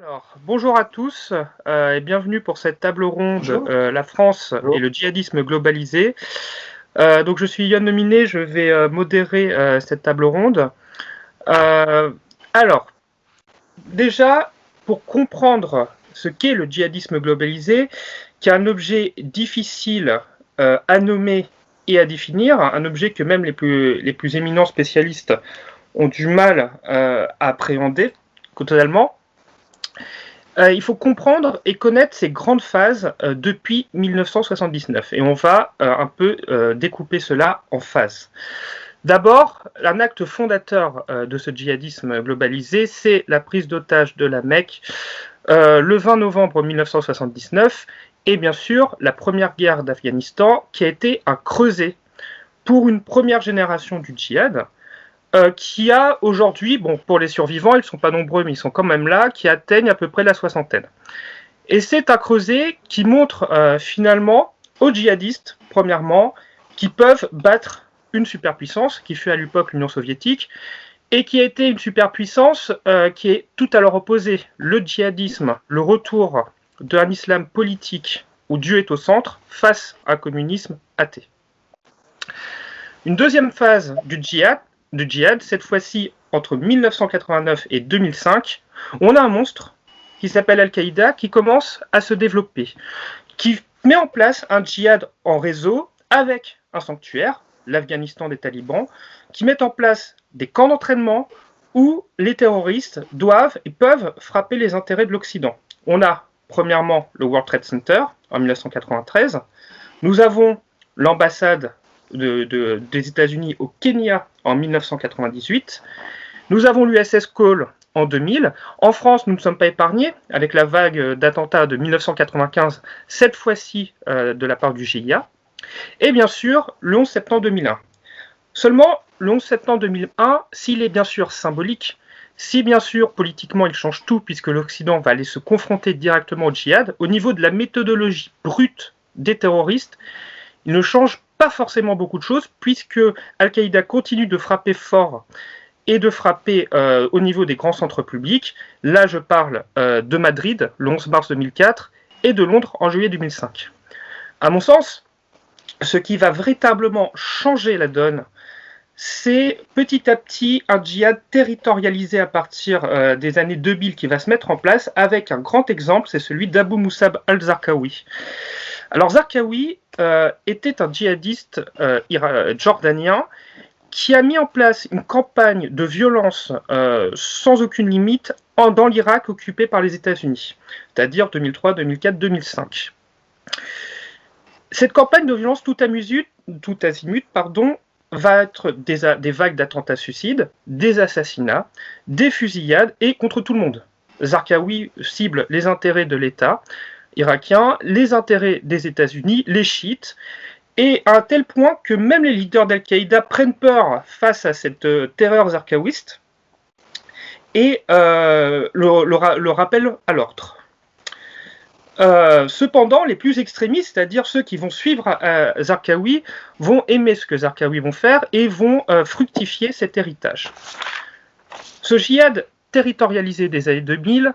Alors, bonjour à tous et bienvenue pour cette table ronde Bonjour. La France Bonjour. et le djihadisme globalisé. Donc je suis Yann Nominé, je vais modérer cette table ronde. Euh, alors, déjà, pour comprendre ce qu'est le djihadisme globalisé, qui est un objet difficile à nommer et à définir, un objet que même les plus éminents spécialistes ont du mal à appréhender totalement. Il faut comprendre et connaître ces grandes phases depuis 1979. Et on va un peu découper cela en phases. D'abord, un acte fondateur de ce djihadisme globalisé, c'est la prise d'otage de la Mecque le 20 novembre 1979 et bien sûr la première guerre d'Afghanistan qui a été un creuset pour une première génération du djihad qui a aujourd'hui, bon, pour les survivants, ils ne sont pas nombreux, mais ils sont quand même là, qui atteignent à peu près la soixantaine. Et c'est un creuset qui montre finalement aux djihadistes, premièrement, qui peuvent battre une superpuissance, qui fut à l'époque l'Union soviétique, et qui a été une superpuissance qui est tout à leur opposé. Le djihadisme, le retour d'un islam politique où Dieu est au centre, face à un communisme athée. Une deuxième phase du djihad, cette fois-ci entre 1989 et 2005, on a un monstre qui s'appelle Al-Qaïda qui commence à se développer, qui met en place un djihad en réseau avec un sanctuaire, l'Afghanistan des talibans, qui met en place des camps d'entraînement où les terroristes doivent et peuvent frapper les intérêts de l'Occident. On a premièrement le World Trade Center en 1993, nous avons l'ambassade des États-Unis au Kenya en 1998. Nous avons l'USS Cole en 2000. En France, nous ne sommes pas épargnés avec la vague d'attentats de 1995, cette fois-ci de la part du GIA. Et bien sûr, le 11 septembre 2001. Seulement, le 11 septembre 2001, s'il est bien sûr symbolique, si bien sûr politiquement il change tout puisque l'Occident va aller se confronter directement au djihad, au niveau de la méthodologie brute des terroristes, il ne change pas forcément beaucoup de choses puisque Al-Qaïda continue de frapper fort et de frapper au niveau des grands centres publics. Là, je parle de Madrid, le 11 mars 2004, et de Londres en juillet 2005. À mon sens, ce qui va véritablement changer la donne, c'est petit à petit un djihad territorialisé à partir des années 2000 qui va se mettre en place avec un grand exemple, c'est celui d'Abu Musab al-Zarqawi. Alors Zarqawi était un djihadiste jordanien qui a mis en place une campagne de violence sans aucune limite dans l'Irak occupé par les États-Unis, c'est-à-dire 2003, 2004, 2005. Cette campagne de violence tout azimut, va être des vagues d'attentats suicides, des assassinats, des fusillades et contre tout le monde. Zarqawi cible les intérêts de l'État irakien, les intérêts des États-Unis, les chiites, et à un tel point que même les leaders d'Al-Qaïda prennent peur face à cette terreur zarqawiste et le rappellent à l'ordre. Cependant, les plus extrémistes, c'est-à-dire ceux qui vont suivre Zarqawi, vont aimer ce que Zarqawi vont faire et vont fructifier cet héritage. Ce djihad territorialisé des années 2000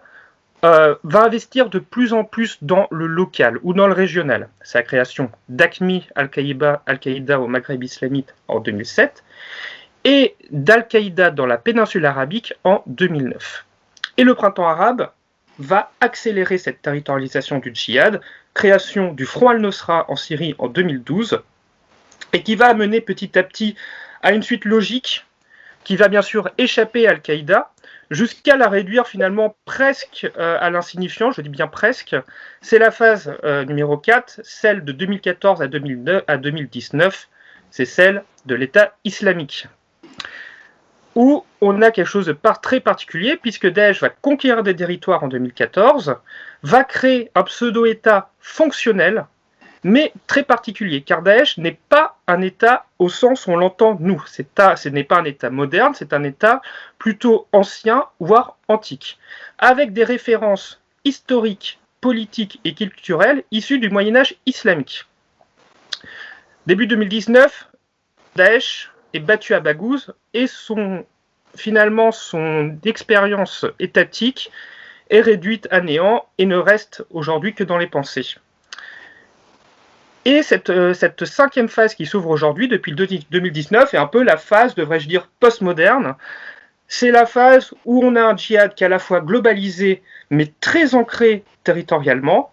va investir de plus en plus dans le local ou dans le régional. C'est la création d'AQMI Al-Qaïda au Maghreb islamite en 2007 et d'Al-Qaïda dans la péninsule arabique en 2009. Et le printemps arabe va accélérer cette territorialisation du djihad, création du Front al-Nosra en Syrie en 2012, et qui va amener petit à petit à une suite logique qui va bien sûr échapper à Al-Qaïda, jusqu'à la réduire finalement presque à l'insignifiant, je dis bien presque. C'est la phase numéro 4, celle de 2014 à 2019, c'est celle de l'État islamique, où on a quelque chose de très particulier, puisque Daesh va conquérir des territoires en 2014, va créer un pseudo-État fonctionnel, mais très particulier, car Daesh n'est pas un État au sens où on l'entend nous. Ce n'est pas un État moderne, c'est un État plutôt ancien, voire antique, avec des références historiques, politiques et culturelles issues du Moyen-Âge islamique. Début 2019, Daesh est battu à Baghouz et finalement son expérience étatique est réduite à néant et ne reste aujourd'hui que dans les pensées. Et cette cinquième phase qui s'ouvre aujourd'hui, depuis 2019, est un peu la phase, devrais-je dire, postmoderne. C'est la phase où on a un djihad qui est à la fois globalisé, mais très ancré territorialement,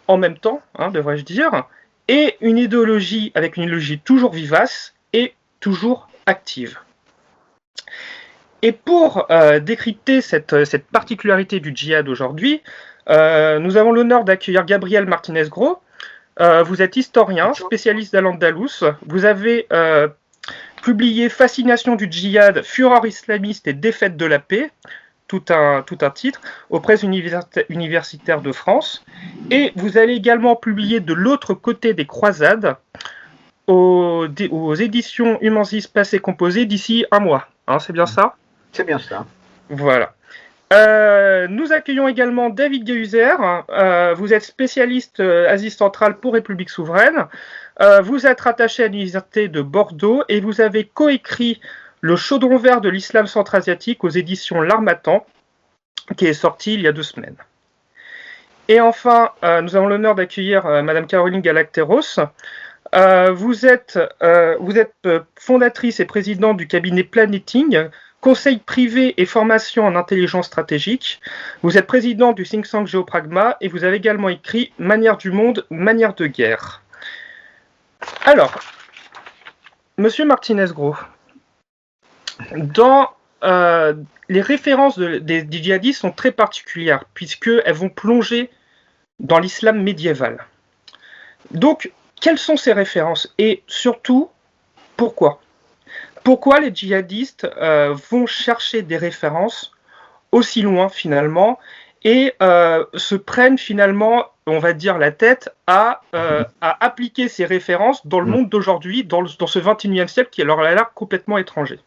en même temps, devrais-je dire, et une idéologie avec une idéologie toujours vivace et toujours active. Et pour décrypter cette particularité du djihad aujourd'hui, nous avons l'honneur d'accueillir Gabriel Martinez-Gros. Vous êtes historien, spécialiste d'Al-Andalus. Vous avez publié Fascination du djihad, fureur islamiste et défaite de la paix, tout un titre, aux presses universitaires de France. Et vous allez également publier De l'autre côté des croisades aux éditions Humansis Passé Composé d'ici un mois. C'est bien ça ? C'est bien ça. Voilà. Nous accueillons également David Gehuser. Vous êtes spécialiste Asie centrale pour République souveraine. Vous êtes rattaché à l'université de Bordeaux et vous avez coécrit Le chaudron vert de l'islam centra-asiatique aux éditions L'Harmattan, qui est sorti il y a 2 semaines. Et enfin, nous avons l'honneur d'accueillir Madame Caroline Galacteros. Vous êtes fondatrice et présidente du cabinet Planeting, conseil privé et formation en intelligence stratégique. Vous êtes président du think tank Géopragma et vous avez également écrit Manière du monde, manière de guerre. Alors, Monsieur Martinez-Gros, les références des djihadistes sont très particulières puisqu'elles vont plonger dans l'islam médiéval. Donc, quelles sont ces références et surtout, pourquoi ? Pourquoi les djihadistes vont chercher des références aussi loin finalement et se prennent finalement, on va dire, la tête à appliquer ces références dans le monde d'aujourd'hui, dans ce 21e siècle qui leur a l'air complètement étranger.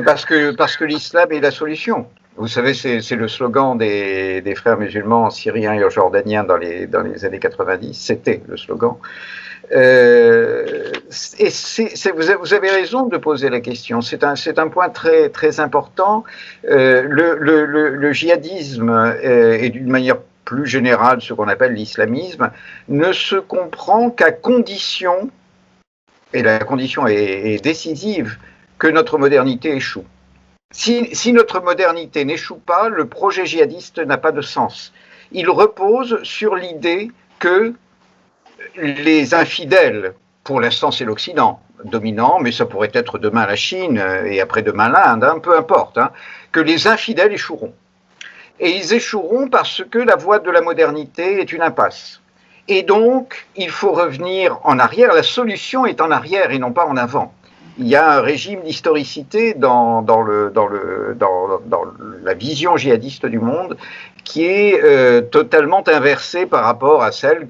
Parce que l'islam est la solution. Vous savez, c'est le slogan des frères musulmans syriens et jordaniens dans les années 90. C'était le slogan. Et vous avez raison de poser la question. C'est un point très, très important. Le djihadisme et d'une manière plus générale, ce qu'on appelle l'islamisme, ne se comprend qu'à condition, et la condition est décisive, que notre modernité échoue. Si notre modernité n'échoue pas, le projet djihadiste n'a pas de sens. Il repose sur l'idée que les infidèles, pour l'instant c'est l'Occident dominant, mais ça pourrait être demain la Chine et après-demain l'Inde, peu importe, que les infidèles échoueront. Et ils échoueront parce que la voie de la modernité est une impasse. Et donc, il faut revenir en arrière. La solution est en arrière et non pas en avant. Il y a un régime d'historicité dans la vision djihadiste du monde qui est totalement inversée par rapport à celle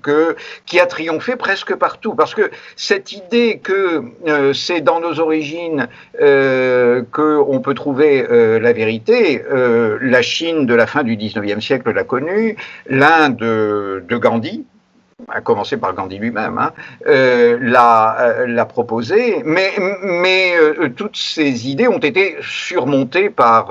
qui a triomphé presque partout. Parce que cette idée que c'est dans nos origines qu'on peut trouver la vérité, la Chine de la fin du 19e siècle l'a connue, l'Inde de Gandhi, à commencer par Gandhi lui-même, l'a proposé, mais toutes ces idées ont été surmontées par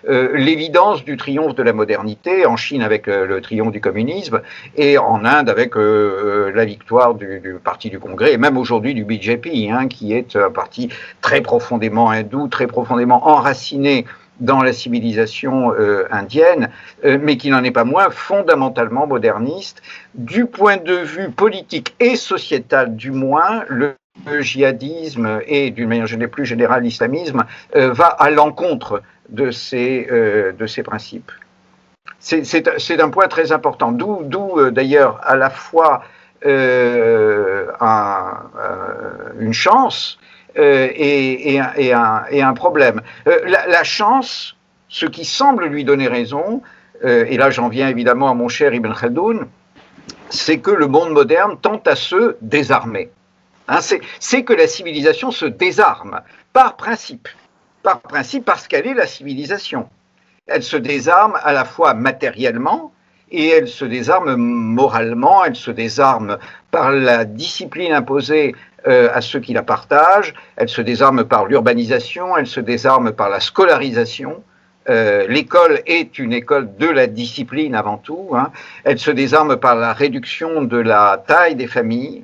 l'évidence du triomphe de la modernité, en Chine avec le triomphe du communisme, et en Inde avec la victoire du Parti du Congrès, et même aujourd'hui du BJP, qui est un parti très profondément hindou, très profondément enraciné dans la civilisation indienne, mais qui n'en est pas moins fondamentalement moderniste. Du point de vue politique et sociétal, du moins, le djihadisme et, d'une manière plus générale, l'islamisme va à l'encontre de ces principes. C'est un point très important, d'où d'ailleurs à la fois une chance et un problème. La chance, ce qui semble lui donner raison, et là j'en viens évidemment à mon cher Ibn Khaldoun, c'est que le monde moderne tente à se désarmer. C'est que la civilisation se désarme, par principe parce qu'elle est la civilisation. Elle se désarme à la fois matériellement, et elle se désarme moralement, elle se désarme par la discipline imposée à ceux qui la partagent, elle se désarme par l'urbanisation, elle se désarme par la scolarisation, L'école est une école de la discipline avant tout. Hein. Elle se désarme par la réduction de la taille des familles.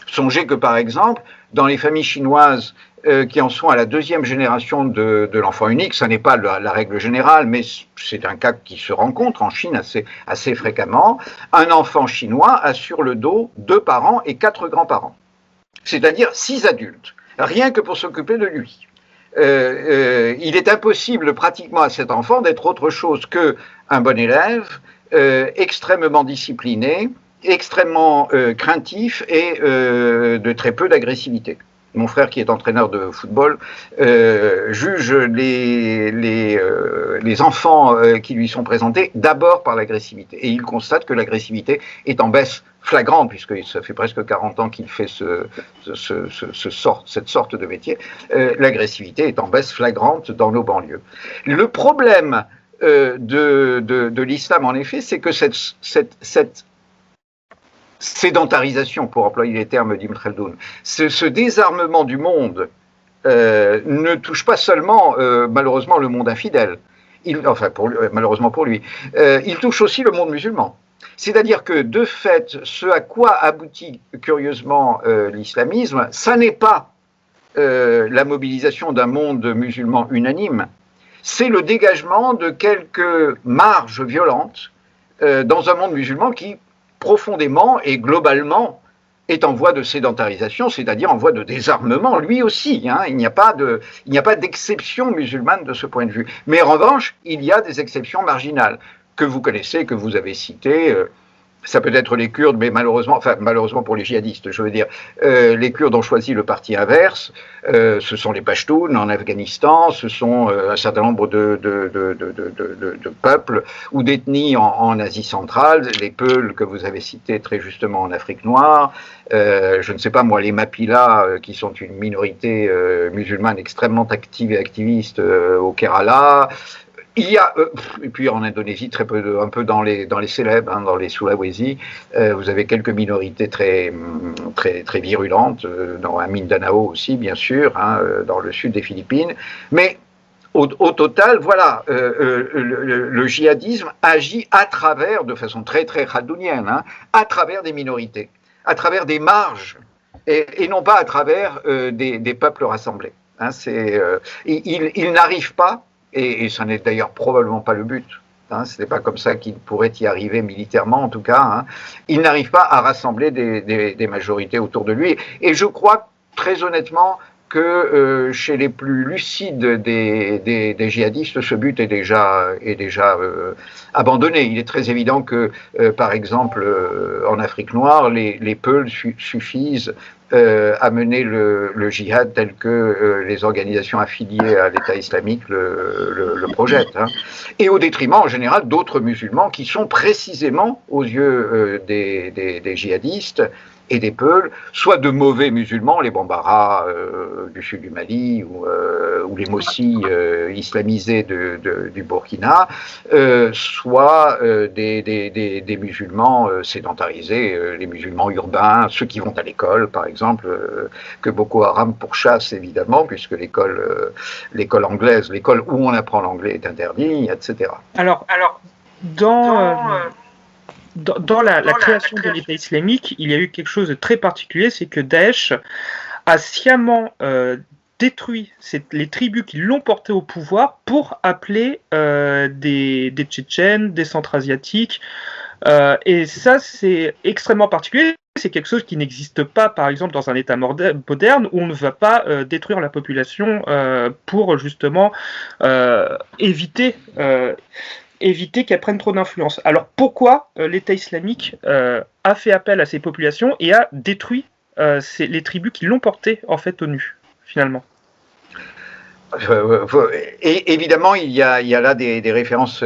Songez que, par exemple, dans les familles chinoises qui en sont à la deuxième génération de l'enfant unique, ça n'est pas la règle générale, mais c'est un cas qui se rencontre en Chine assez fréquemment, un enfant chinois a sur le dos 2 parents et 4 grands-parents, c'est-à-dire 6 adultes, rien que pour s'occuper de lui. Il est impossible pratiquement à cet enfant d'être autre chose qu'un bon élève, extrêmement discipliné, extrêmement craintif et de très peu d'agressivité. Mon frère, qui est entraîneur de football, juge les enfants qui lui sont présentés d'abord par l'agressivité. Et il constate que l'agressivité est en baisse flagrante, puisque ça fait presque 40 ans qu'il fait cette sorte de métier. L'agressivité est en baisse flagrante dans nos banlieues. Le problème de l'islam, en effet, c'est que cette sédentarisation, pour employer les termes d'Ibn Khaldoun, ce désarmement du monde ne touche pas seulement, malheureusement, le monde infidèle, malheureusement pour lui, il touche aussi le monde musulman. C'est-à-dire que, de fait, ce à quoi aboutit curieusement l'islamisme, ça n'est pas la mobilisation d'un monde musulman unanime, c'est le dégagement de quelques marges violentes dans un monde musulman qui, profondément et globalement, est en voie de sédentarisation, c'est-à-dire en voie de désarmement, lui aussi. Hein, il n'y a pas d'exception musulmane de ce point de vue. Mais en revanche, il y a des exceptions marginales que vous connaissez, que vous avez citées. Ça peut être les Kurdes, mais malheureusement pour les djihadistes, je veux dire, les Kurdes ont choisi le parti inverse. Ce sont les Pashtuns en Afghanistan, ce sont un certain nombre de peuples ou d'ethnies en Asie centrale, les Peuls que vous avez cités très justement en Afrique noire. Je ne sais pas moi, les Mapilas qui sont une minorité musulmane extrêmement active et activiste au Kerala. Il y a, et puis en Indonésie, très peu, un peu dans les célèbres, hein, dans les Sulawesi, vous avez quelques minorités très virulentes, dans Mindanao aussi, bien sûr, hein, dans le sud des Philippines. Mais au total, voilà, le djihadisme agit à travers, de façon très khaldounienne, hein, à travers des minorités, à travers des marges, et non pas à travers des peuples rassemblés. Hein, il n'arrive pas. Et ça n'est d'ailleurs probablement pas le but. Hein, ce n'est pas comme ça qu'il pourrait y arriver militairement, en tout cas. Hein. Il n'arrive pas à rassembler des majorités autour de lui. Et je crois très honnêtement que chez les plus lucides des djihadistes, ce but est déjà abandonné. Il est très évident que, par exemple, en Afrique noire, les Peuls suffisent à mener le djihad tel que les organisations affiliées à l'État islamique le projettent. Hein. Et au détriment, en général, d'autres musulmans qui sont précisément, aux yeux des djihadistes et des Peuls, soit de mauvais musulmans, les Bambara du sud du Mali ou les Mossis islamisés du Burkina, soit des musulmans sédentarisés, les musulmans urbains, ceux qui vont à l'école, par exemple, que Boko Haram pourchasse évidemment, puisque l'école anglaise, l'école où on apprend l'anglais est interdite, etc. Alors dans la création de l'État islamique, il y a eu quelque chose de très particulier, c'est que Daesh a sciemment détruit les tribus qui l'ont porté au pouvoir pour appeler des Tchétchènes, des Centra-Asiatiques. Et ça, c'est extrêmement particulier. C'est quelque chose qui n'existe pas, par exemple, dans un État moderne où on ne va pas détruire la population pour justement éviter qu'elles prennent trop d'influence. Alors pourquoi l'État islamique a fait appel à ces populations et a détruit les tribus qui l'ont porté en fait au nu, finalement? Et évidemment, il y a là des références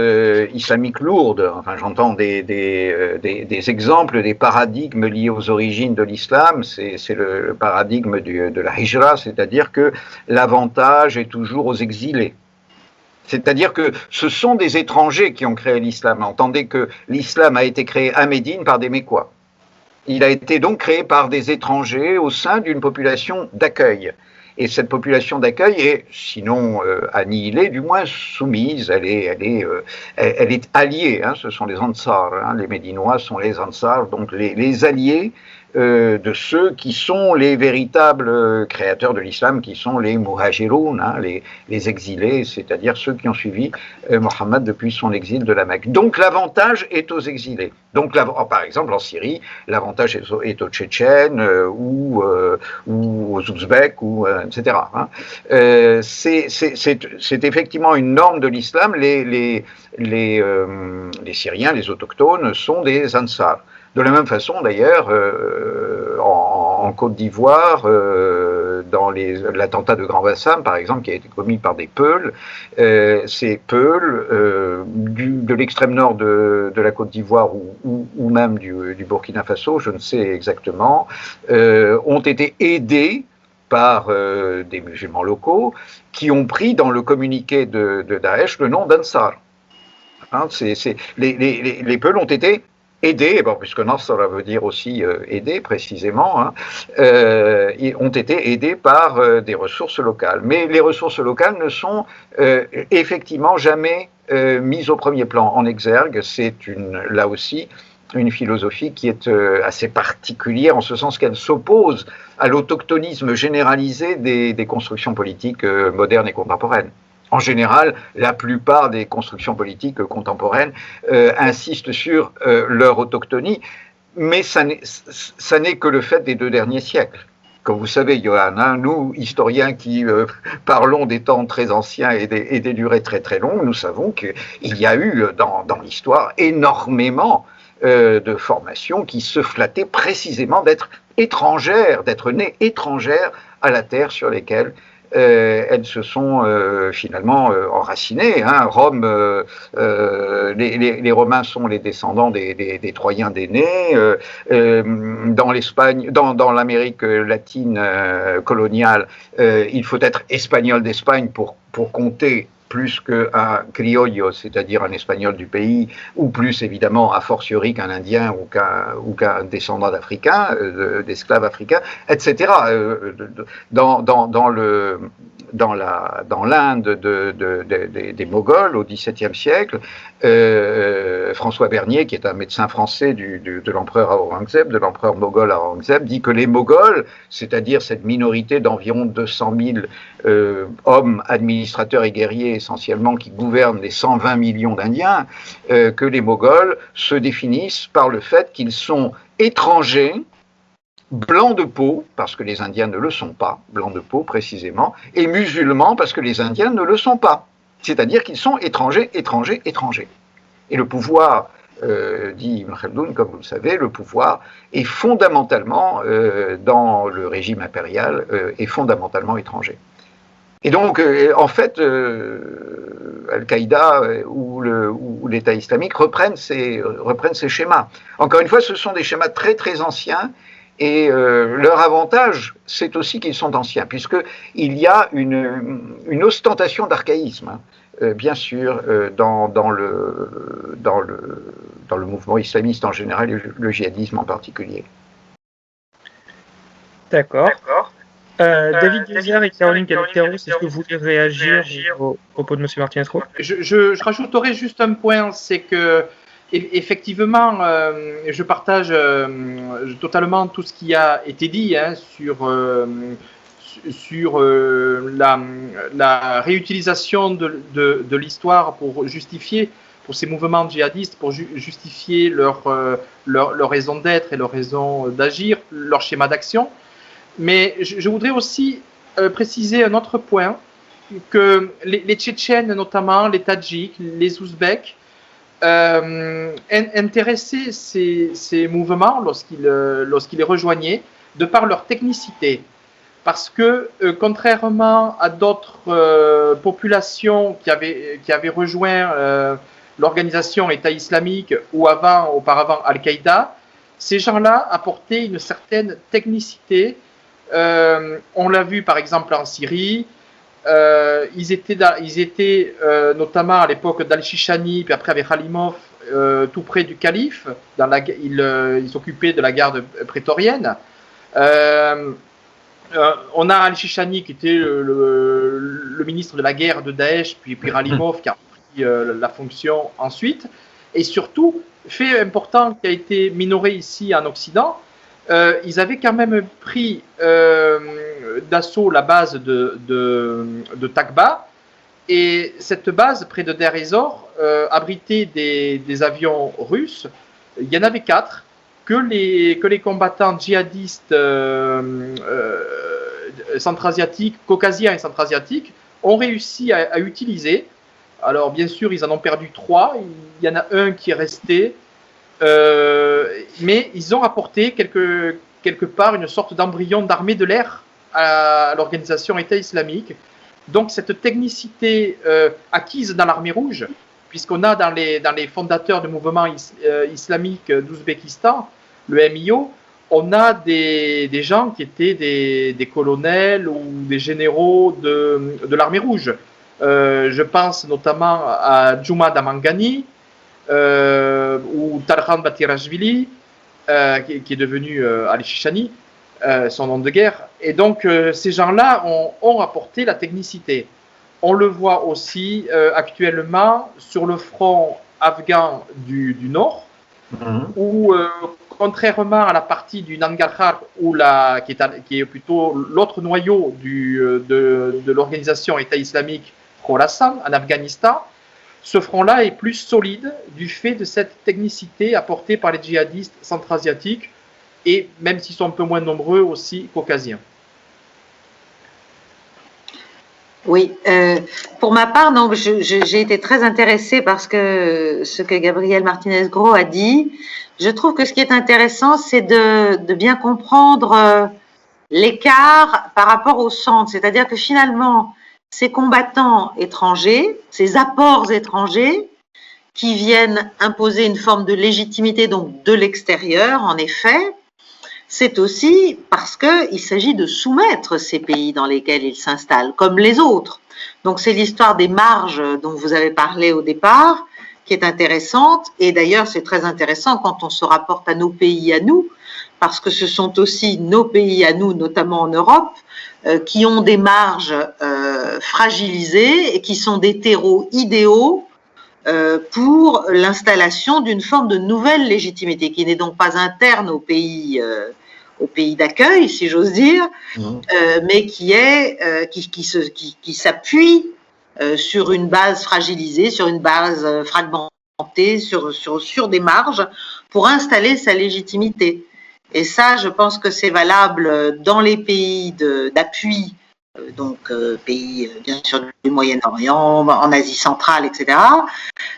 islamiques lourdes. Enfin, j'entends des exemples, des paradigmes liés aux origines de l'islam. C'est le paradigme de la hijra, c'est-à-dire que l'avantage est toujours aux exilés. C'est-à-dire que ce sont des étrangers qui ont créé l'islam. Entendez que l'islam a été créé à Médine par des Mécois. Il a été donc créé par des étrangers au sein d'une population d'accueil. Et cette population d'accueil est, sinon annihilée, du moins soumise, elle est alliée, hein, ce sont les Ansar, hein, les Médinois sont les Ansar, donc les alliés de ceux qui sont les véritables créateurs de l'islam, qui sont les muhajiroun, hein, les exilés, c'est-à-dire ceux qui ont suivi Mohammed depuis son exil de la Mecque. Donc l'avantage est aux exilés. Donc par exemple en Syrie, l'avantage est aux Tchétchènes ou aux Ouzbeks, etc. Hein. C'est effectivement une norme de l'islam. Les Syriens, les autochtones, sont des Ansar. De la même façon, d'ailleurs, en Côte d'Ivoire, dans l'attentat de Grand Bassam, par exemple, qui a été commis par des Peuls, ces Peuls, de l'extrême nord de la Côte d'Ivoire ou même du Burkina Faso, je ne sais exactement, ont été aidés par des musulmans locaux qui ont pris dans le communiqué de Daesh le nom d'Ansar. Hein, les Peuls ont été aidés, bon, puisque Nasra veut dire aussi aider précisément, hein, ont été aidés par des ressources locales. Mais les ressources locales ne sont effectivement jamais mises au premier plan, en exergue. C'est là aussi une philosophie qui est assez particulière, en ce sens qu'elle s'oppose à l'autochtonisme généralisé des constructions politiques modernes et contemporaines. En général, la plupart des constructions politiques contemporaines insistent sur leur autochtonie, mais ça n'est que le fait des 2 derniers siècles. Comme vous savez, Johan, hein, nous, historiens qui parlons des temps très anciens et des durées très très longues, nous savons qu'il y a eu dans l'histoire énormément de formations qui se flattaient précisément d'être étrangères, d'être nées étrangères à la terre sur lesquelles elles se sont finalement enracinées. Hein. Rome, les Romains sont les descendants des Troyens d'Énée. Dans l'Espagne, dans l'Amérique latine coloniale, il faut être espagnol d'Espagne pour compter plus qu'un criollo, c'est-à-dire un espagnol du pays, ou plus évidemment a fortiori qu'un indien ou qu'un descendant d'Africains, d'esclaves africains, etc. Dans l'Inde des Moghols au XVIIe siècle, François Bernier, qui est un médecin français de l'empereur Aurangzeb, de l'empereur moghol Aurangzeb, dit que les Moghols, c'est-à-dire cette minorité d'environ 200 000 hommes, administrateurs et guerriers essentiellement qui gouvernent les 120 millions d'Indiens, que les Moghols se définissent par le fait qu'ils sont étrangers, blancs de peau, parce que les Indiens ne le sont pas, blancs de peau précisément, et musulmans parce que les Indiens ne le sont pas. C'est-à-dire qu'ils sont étrangers, étrangers, étrangers. Et le pouvoir, dit Ibn Khaldoun, comme vous le savez, le pouvoir est fondamentalement, dans le régime impérial, est fondamentalement étranger. Et donc, en fait, Al-Qaïda ou l'État islamique reprennent ces schémas. Encore une fois, ce sont des schémas très très anciens, et leur avantage, c'est aussi qu'ils sont anciens, puisqu'il y a une ostentation d'archaïsme, hein, bien sûr, dans le mouvement islamiste en général et le djihadisme en particulier. D'accord. David Guézard et Caroline Calteros, est-ce que vous voulez réagir au propos de M. Martinez-Roux? Je rajouterai juste un point, c'est que effectivement, je partage totalement tout ce qui a été dit, hein, sur la réutilisation de l'histoire pour justifier, pour ces mouvements djihadistes, pour justifier leur raison d'être et leur raison d'agir, leur schéma d'action. Mais je voudrais aussi préciser un autre point, que les Tchétchènes notamment, les Tadjiks, les Ouzbeks, intéressaient ces mouvements lorsqu'ils les rejoignaient, de par leur technicité. Parce que, contrairement à d'autres populations qui avaient rejoint l'organisation État islamique ou auparavant Al-Qaïda, ces gens-là apportaient une certaine technicité. On l'a vu par exemple en Syrie. Ils étaient notamment à l'époque d'Al-Shishani, puis après avec Khalimov, tout près du calife. Ils s'occupaient de la garde prétorienne. On a Al-Shishani qui était le ministre de la guerre de Daesh, puis Ralimov qui a pris la fonction ensuite. Et surtout, fait important qui a été minoré ici en Occident, ils avaient quand même pris d'assaut la base de Takba. Et cette base, près de Deir ez-Zor, abritait des avions russes. Il y en avait 4 que les combattants djihadistes centra-asiatiques, caucasiens et centra-asiatiques ont réussi à utiliser. Alors, bien sûr, ils en ont perdu 3. Il y en a un qui est resté. Mais ils ont apporté quelque part une sorte d'embryon d'armée de l'air à l'organisation État islamique. Donc, cette technicité acquise dans l'armée rouge, puisqu'on a dans les fondateurs du mouvement islamique d'Ouzbékistan, le MIO, on a des gens qui étaient des colonels ou des généraux de l'armée rouge. Je pense notamment à Djouma Damangani ou Talhan Batirashvili, qui est devenu Ali Shishani, son nom de guerre. Et donc, ces gens-là ont apporté la technicité. On le voit aussi actuellement sur le front afghan du Nord, où, contrairement à la partie du Nangarhar, qui est plutôt l'autre noyau de l'organisation État islamique Khorasan, en Afghanistan, ce front-là est plus solide du fait de cette technicité apportée par les djihadistes centra-asiatiques et, même s'ils sont un peu moins nombreux, aussi caucasiens. Oui, pour ma part, donc j'ai été très intéressée par ce que Gabriel Martinez-Gros a dit. Je trouve que ce qui est intéressant, c'est de bien comprendre l'écart par rapport au centre. C'est-à-dire que finalement, ces combattants étrangers, ces apports étrangers qui viennent imposer une forme de légitimité donc de l'extérieur, en effet, c'est aussi parce qu'il s'agit de soumettre ces pays dans lesquels ils s'installent, comme les autres. Donc c'est l'histoire des marges dont vous avez parlé au départ, qui est intéressante, et d'ailleurs c'est très intéressant quand on se rapporte à nos pays à nous, parce que ce sont aussi nos pays à nous, notamment en Europe, qui ont des marges fragilisées et qui sont des terreaux idéaux pour l'installation d'une forme de nouvelle légitimité, qui n'est donc pas interne au pays d'accueil, si j'ose dire, mais qui s'appuie sur une base fragilisée, sur une base fragmentée, sur des marges, pour installer sa légitimité. Et ça, je pense que c'est valable dans les pays d'appui, donc pays bien sûr du Moyen-Orient, en Asie centrale, etc.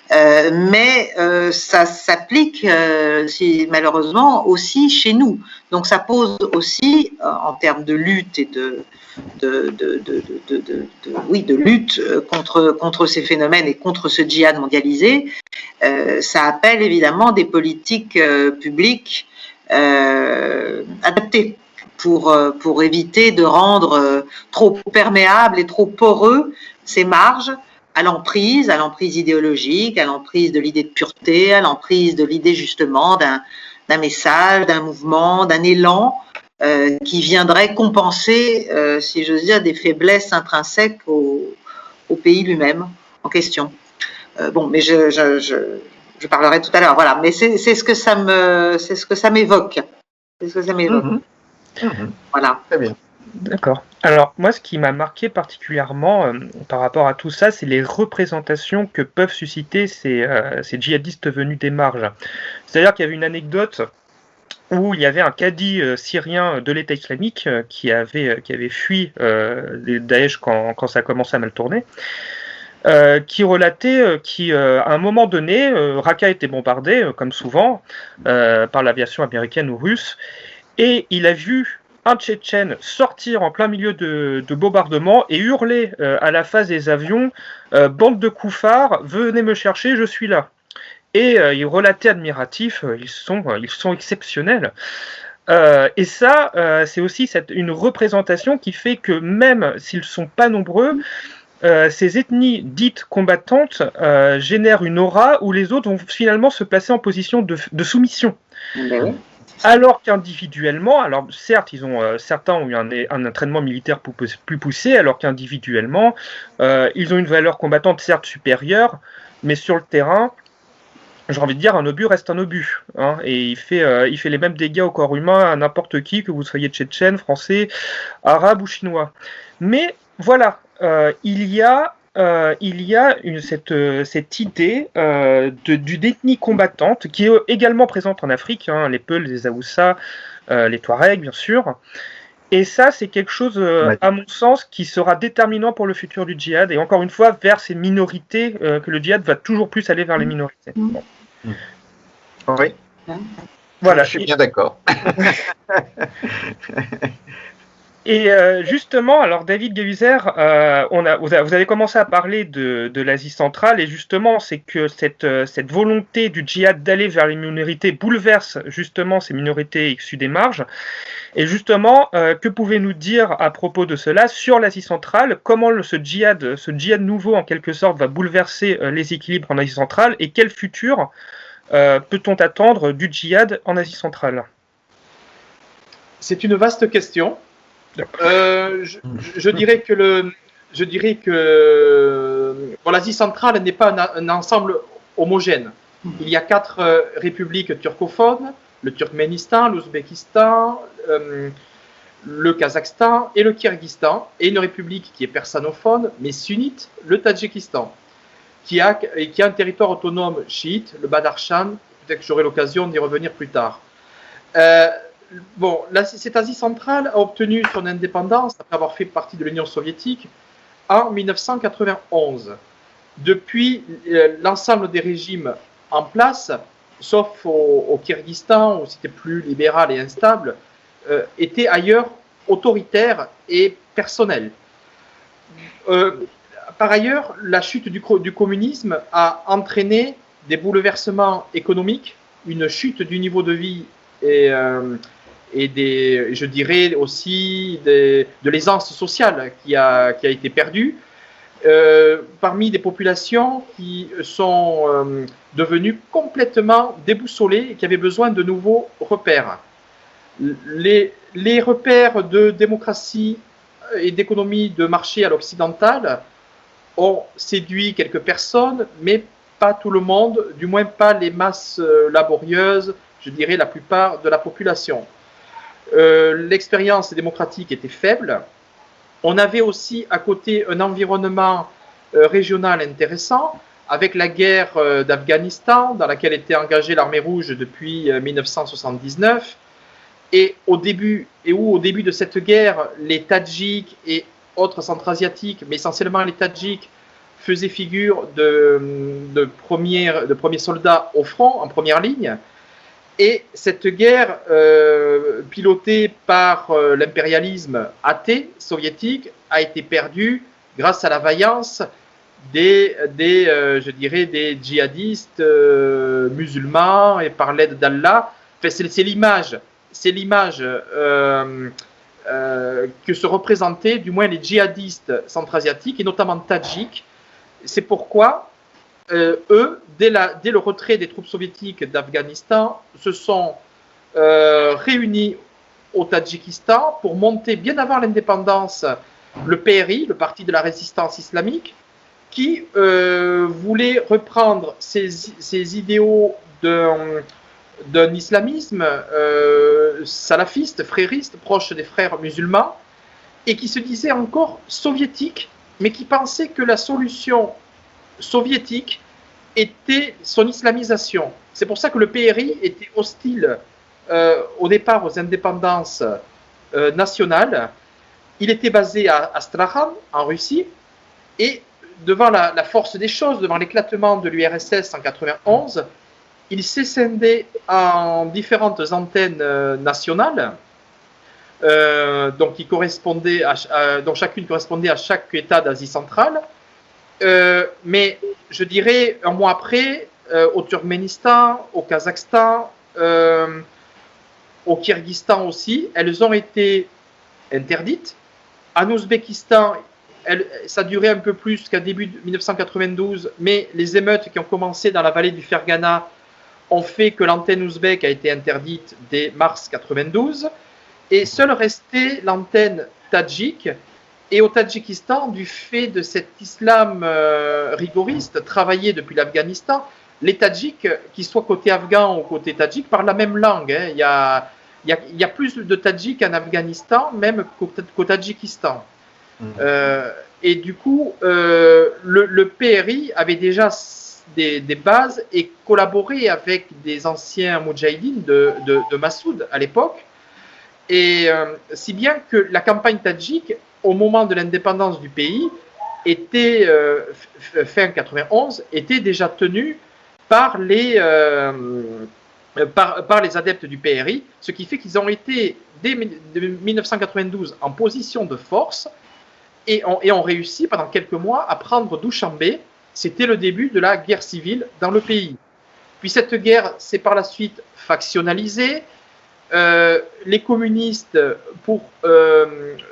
Mais ça s'applique malheureusement aussi chez nous. Donc ça pose aussi, en termes de lutte et de lutte contre ces phénomènes et contre ce djihad mondialisé, ça appelle évidemment des politiques publiques adaptées pour éviter de rendre trop perméables et trop poreux ces marges à l'emprise idéologique, à l'emprise de l'idée de pureté, à l'emprise de l'idée justement d'un message, d'un mouvement, d'un élan qui viendrait compenser, si j'ose dire, des faiblesses intrinsèques au pays lui-même en question. Bon, mais je parlerai tout à l'heure. Voilà, mais c'est ce que ça m'évoque. C'est ce que ça m'évoque. Voilà. Très bien. D'accord. Alors, moi, ce qui m'a marqué particulièrement par rapport à tout ça, c'est les représentations que peuvent susciter ces djihadistes venus des marges. C'est-à-dire qu'il y avait une anecdote où il y avait un cadi syrien de l'État islamique qui avait fui les Daesh quand ça commençait à mal tourner, qui relatait qu'à un moment donné, Raqqa était bombardée, comme souvent, par l'aviation américaine ou russe, et il a vu un Tchétchène sortir en plein milieu de bombardement et hurler à la face des avions « Bande de koufars, venez me chercher, je suis là ». Et il relatait admiratif, ils sont exceptionnels. Et ça, c'est aussi une représentation qui fait que même s'ils ne sont pas nombreux, ces ethnies dites combattantes génèrent une aura où les autres vont finalement se placer en position de soumission. Alors qu'individuellement, alors certes, certains ont eu un entraînement militaire plus poussé, alors qu'individuellement, ils ont une valeur combattante certes supérieure, mais sur le terrain, j'ai envie de dire, un obus reste un obus, hein, et il fait les mêmes dégâts au corps humain à n'importe qui, que vous soyez tchétchène, français, arabe ou chinois. Mais voilà, il y a cette idée d'une ethnie combattante qui est également présente en Afrique, hein, les Peuls, les Haoussa, les Touaregs, bien sûr. Et ça, c'est quelque chose, à mon sens, qui sera déterminant pour le futur du djihad. Et encore une fois, vers ces minorités, que le djihad va toujours plus aller vers les minorités. Bon. Oui. Voilà. Je suis bien d'accord. Et justement, alors David Gehuser, vous avez commencé à parler de l'Asie centrale, et justement, c'est que cette volonté du djihad d'aller vers les minorités bouleverse justement ces minorités issues des marges. Et justement, que pouvez-vous nous dire à propos de cela sur l'Asie centrale? Comment ce djihad nouveau, en quelque sorte, va bouleverser les équilibres en Asie centrale, et quel futur peut-on attendre du djihad en Asie centrale? C'est une vaste question. Je dirais que bon, l'Asie centrale n'est pas un ensemble homogène. Il y a 4 républiques turcophones, le Turkménistan, l'Ouzbékistan, le Kazakhstan et le Kirghizistan, et une république qui est persanophone, mais sunnite, le Tadjikistan, qui a un territoire autonome chiite, le Badakhshan. Peut-être que j'aurai l'occasion d'y revenir plus tard. Bon, cette Asie centrale a obtenu son indépendance après avoir fait partie de l'Union soviétique en 1991. Depuis, l'ensemble des régimes en place, sauf au Kirghizistan où c'était plus libéral et instable, étaient ailleurs autoritaires et personnels. Par ailleurs, la chute du communisme a entraîné des bouleversements économiques, une chute du niveau de vie et je dirais aussi de l'aisance sociale qui a été perdue parmi des populations qui sont devenues complètement déboussolées et qui avaient besoin de nouveaux repères. Les repères de démocratie et d'économie de marché à l'occidental ont séduit quelques personnes, mais pas tout le monde, du moins pas les masses laborieuses, je dirais la plupart de la population. L'expérience démocratique était faible. On avait aussi à côté un environnement régional intéressant, avec la guerre d'Afghanistan, dans laquelle était engagée l'armée rouge depuis 1979, et au début de cette guerre, les Tadjiks et autres centra-asiatiques, mais essentiellement les Tadjiks, faisaient figure de premiers soldats au front, en première ligne. Et cette guerre, pilotée par l'impérialisme athée soviétique, a été perdue grâce à la vaillance des djihadistes musulmans et par l'aide d'Allah. Enfin, c'est l'image que se représentaient du moins les djihadistes centra-asiatiques et notamment tadjiks. C'est pourquoi eux, dès le retrait des troupes soviétiques d'Afghanistan, se sont réunis au Tadjikistan pour monter, bien avant l'indépendance, le PRI, le Parti de la Résistance Islamique, qui voulait reprendre ces idéaux d'un islamisme salafiste, frériste, proche des frères musulmans, et qui se disait encore soviétique, mais qui pensait que la solution soviétique était son islamisation. C'est pour ça que le PRI était hostile au départ aux indépendances nationales. Il était basé à Astrakhan, en Russie, et devant la force des choses, devant l'éclatement de l'URSS en 1991, il s'est scindé en différentes antennes nationales, donc dont chacune correspondait à chaque État d'Asie centrale. Mais je dirais un mois après, au Turkménistan, au Kazakhstan, au Kirghizistan aussi, elles ont été interdites. En Ouzbékistan, ça a duré un peu plus qu'à début 1992, mais les émeutes qui ont commencé dans la vallée du Fergana ont fait que l'antenne ouzbek a été interdite dès mars 92 et seule restait l'antenne tadjik. Et au Tadjikistan, du fait de cet islam rigoriste travaillé depuis l'Afghanistan, les Tadjiks, qu'ils soient côté afghan ou côté tadjik, parlent la même langue. Hein. Il y a plus de Tadjiks en Afghanistan, même qu'au Tadjikistan. Et du coup, le PRI avait déjà des bases et collaborait avec des anciens moudjahidines de Massoud à l'époque. Et si bien que la campagne tadjik, au moment de l'indépendance du pays, était, fin 91, était déjà tenue par les adeptes du PRI, ce qui fait qu'ils ont été, dès 1992, en position de force et ont réussi pendant quelques mois à prendre Douchanbé. C'était le début de la guerre civile dans le pays. Puis cette guerre s'est par la suite factionnalisée. Les communistes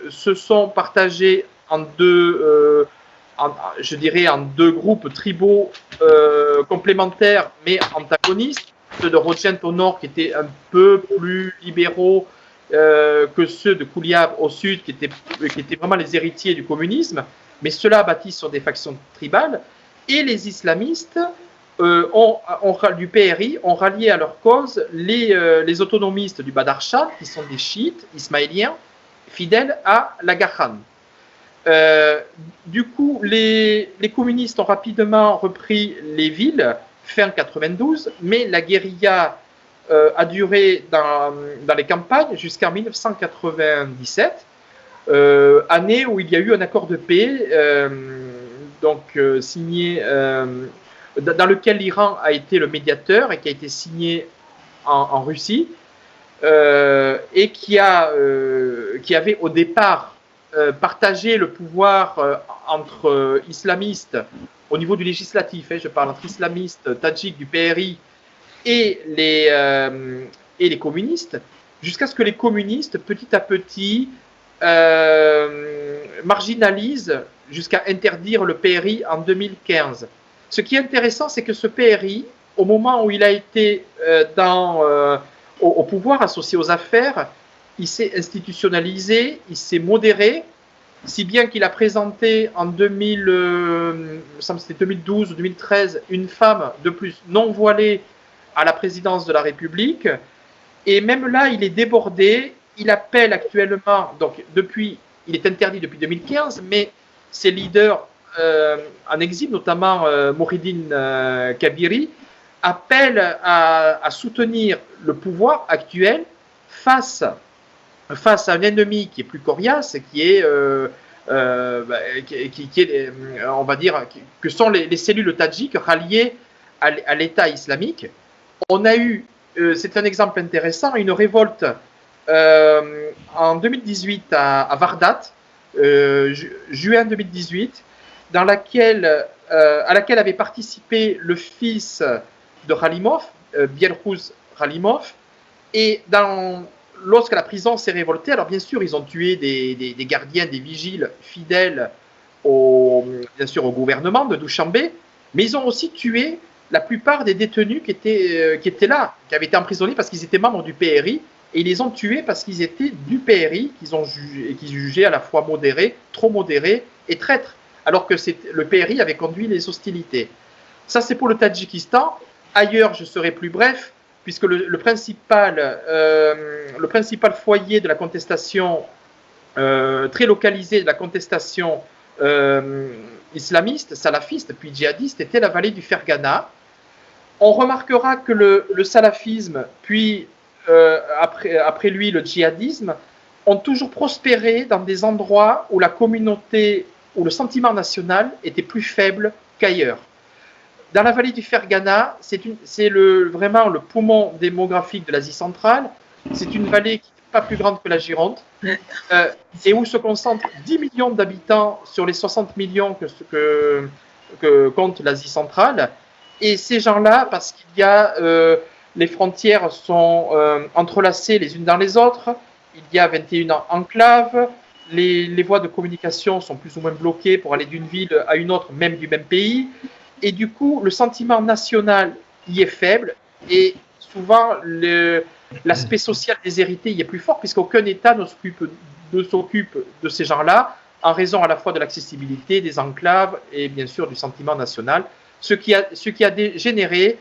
se sont partagés en deux groupes tribaux complémentaires mais antagonistes. Ceux de Rodgent au nord qui étaient un peu plus libéraux que ceux de Kouliab au sud qui étaient vraiment les héritiers du communisme, mais ceux-là bâtis sur des factions tribales. Et les islamistes du PRI ont rallié à leur cause les autonomistes du Badar Shah, qui sont des chiites ismaéliens, fidèles à l'Aga Khan. Du coup, les communistes ont rapidement repris les villes, fin 92, mais la guérilla a duré dans les campagnes jusqu'en 1997, année où il y a eu un accord de paix signé, dans lequel l'Iran a été le médiateur et qui a été signé en Russie, et qui avait au départ partagé le pouvoir entre islamistes au niveau du législatif, je parle entre islamistes tadjiks du PRI et les communistes, jusqu'à ce que les communistes, petit à petit, marginalisent jusqu'à interdire le PRI en 2015. Ce qui est intéressant, c'est que ce PRI, au moment où il a été au pouvoir, associé aux affaires, il s'est institutionnalisé, il s'est modéré, si bien qu'il a présenté en 2012 ou 2013 une femme de plus non voilée à la présidence de la République. Et même là, il est débordé. Il appelle actuellement, donc il est interdit depuis 2015, mais ses leaders en exil, notamment Mouhidine Kabiri, appellent à soutenir le pouvoir actuel face à un ennemi qui est plus coriace, on va dire, que sont les cellules tadjiques ralliées à l'État islamique. On a eu, c'est un exemple intéressant, une révolte en 2018 à Vardat, juin 2018, à laquelle avait participé le fils de Khalimov, Bielkhouz Khalimov, et lorsque la prison s'est révoltée, alors bien sûr, ils ont tué des gardiens, des vigiles fidèles bien sûr, au gouvernement de Douchanbé, mais ils ont aussi tué la plupart des détenus qui étaient là, qui avaient été emprisonnés parce qu'ils étaient membres du PRI, et ils les ont tués parce qu'ils étaient du PRI, qu'ils jugeaient à la fois modérés, trop modérés et traîtres, alors que le PRI avait conduit les hostilités. Ça, c'est pour le Tadjikistan. Ailleurs, je serai plus bref, puisque le principal foyer de la contestation, très localisé de la contestation islamiste, salafiste, puis djihadiste, était la vallée du Fergana. On remarquera que le salafisme, puis après lui le djihadisme, ont toujours prospéré dans des endroits où la communauté, où le sentiment national était plus faible qu'ailleurs. Dans la vallée du Fergana, c'est vraiment le poumon démographique de l'Asie centrale. C'est une vallée qui n'est pas plus grande que la Gironde, et où se concentrent 10 millions d'habitants sur les 60 millions que compte l'Asie centrale. Et ces gens-là, parce qu'il y a les frontières sont entrelacées les unes dans les autres, il y a 21 enclaves, les voies de communication sont plus ou moins bloquées pour aller d'une ville à une autre, même du même pays. Et du coup, le sentiment national y est faible. Et souvent, l'aspect social des hérités y est plus fort, puisqu'aucun État ne s'occupe de ces gens-là, en raison à la fois de l'accessibilité, des enclaves et bien sûr du sentiment national, ce qui a généré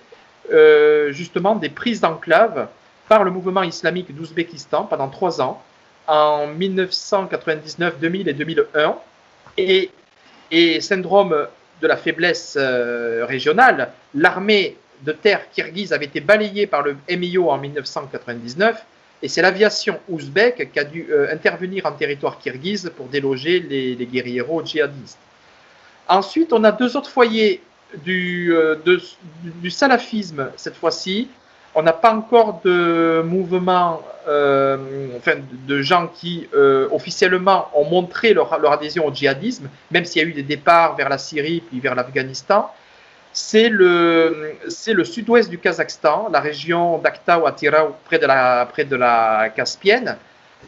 justement des prises d'enclaves par le mouvement islamique d'Ouzbékistan pendant 3 ans, en 1999, 2000 et 2001, et syndrome de la faiblesse régionale, l'armée de terre kirghize avait été balayée par le MIO en 1999, et c'est l'aviation ouzbèque qui a dû intervenir en territoire kirghize pour déloger les guérilleros djihadistes. Ensuite, on a 2 autres foyers du salafisme cette fois-ci. On n'a pas encore de mouvement, de gens qui officiellement ont montré leur adhésion au djihadisme, même s'il y a eu des départs vers la Syrie puis vers l'Afghanistan. C'est le sud-ouest du Kazakhstan, la région d'Aktau à Tirau, près de la Caspienne,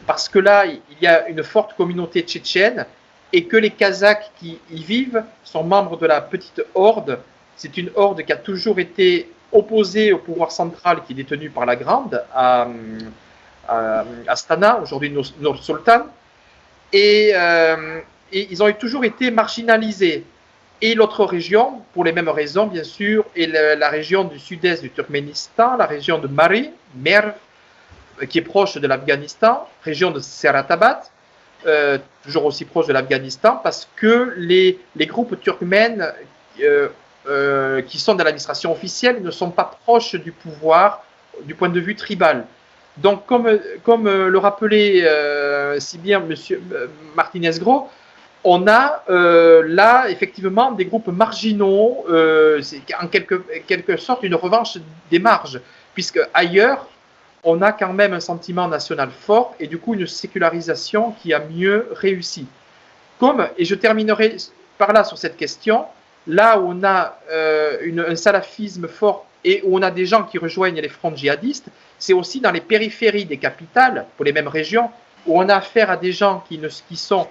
parce que là, il y a une forte communauté tchétchène et que les Kazakhs qui y vivent sont membres de la petite horde. C'est une horde qui a toujours été opposée au pouvoir central qui est détenu par la Grande à Astana, aujourd'hui Nur-Sultan, et ils ont toujours été marginalisés. Et l'autre région, pour les mêmes raisons bien sûr, est la région du sud-est du Turkménistan, la région de Merv, qui est proche de l'Afghanistan, région de Seratabat, toujours aussi proche de l'Afghanistan, parce que les groupes turkmènes qui sont dans l'administration officielle ne sont pas proches du pouvoir du point de vue tribal. Donc, comme le rappelait si bien M. Martinez-Gros, on a là effectivement des groupes marginaux, c'est en quelque sorte une revanche des marges, puisque ailleurs, on a quand même un sentiment national fort et du coup une sécularisation qui a mieux réussi. Et je terminerai par là sur cette question, là où on a un salafisme fort et où on a des gens qui rejoignent les fronts djihadistes, c'est aussi dans les périphéries des capitales, pour les mêmes régions, où on a affaire à des gens qui sont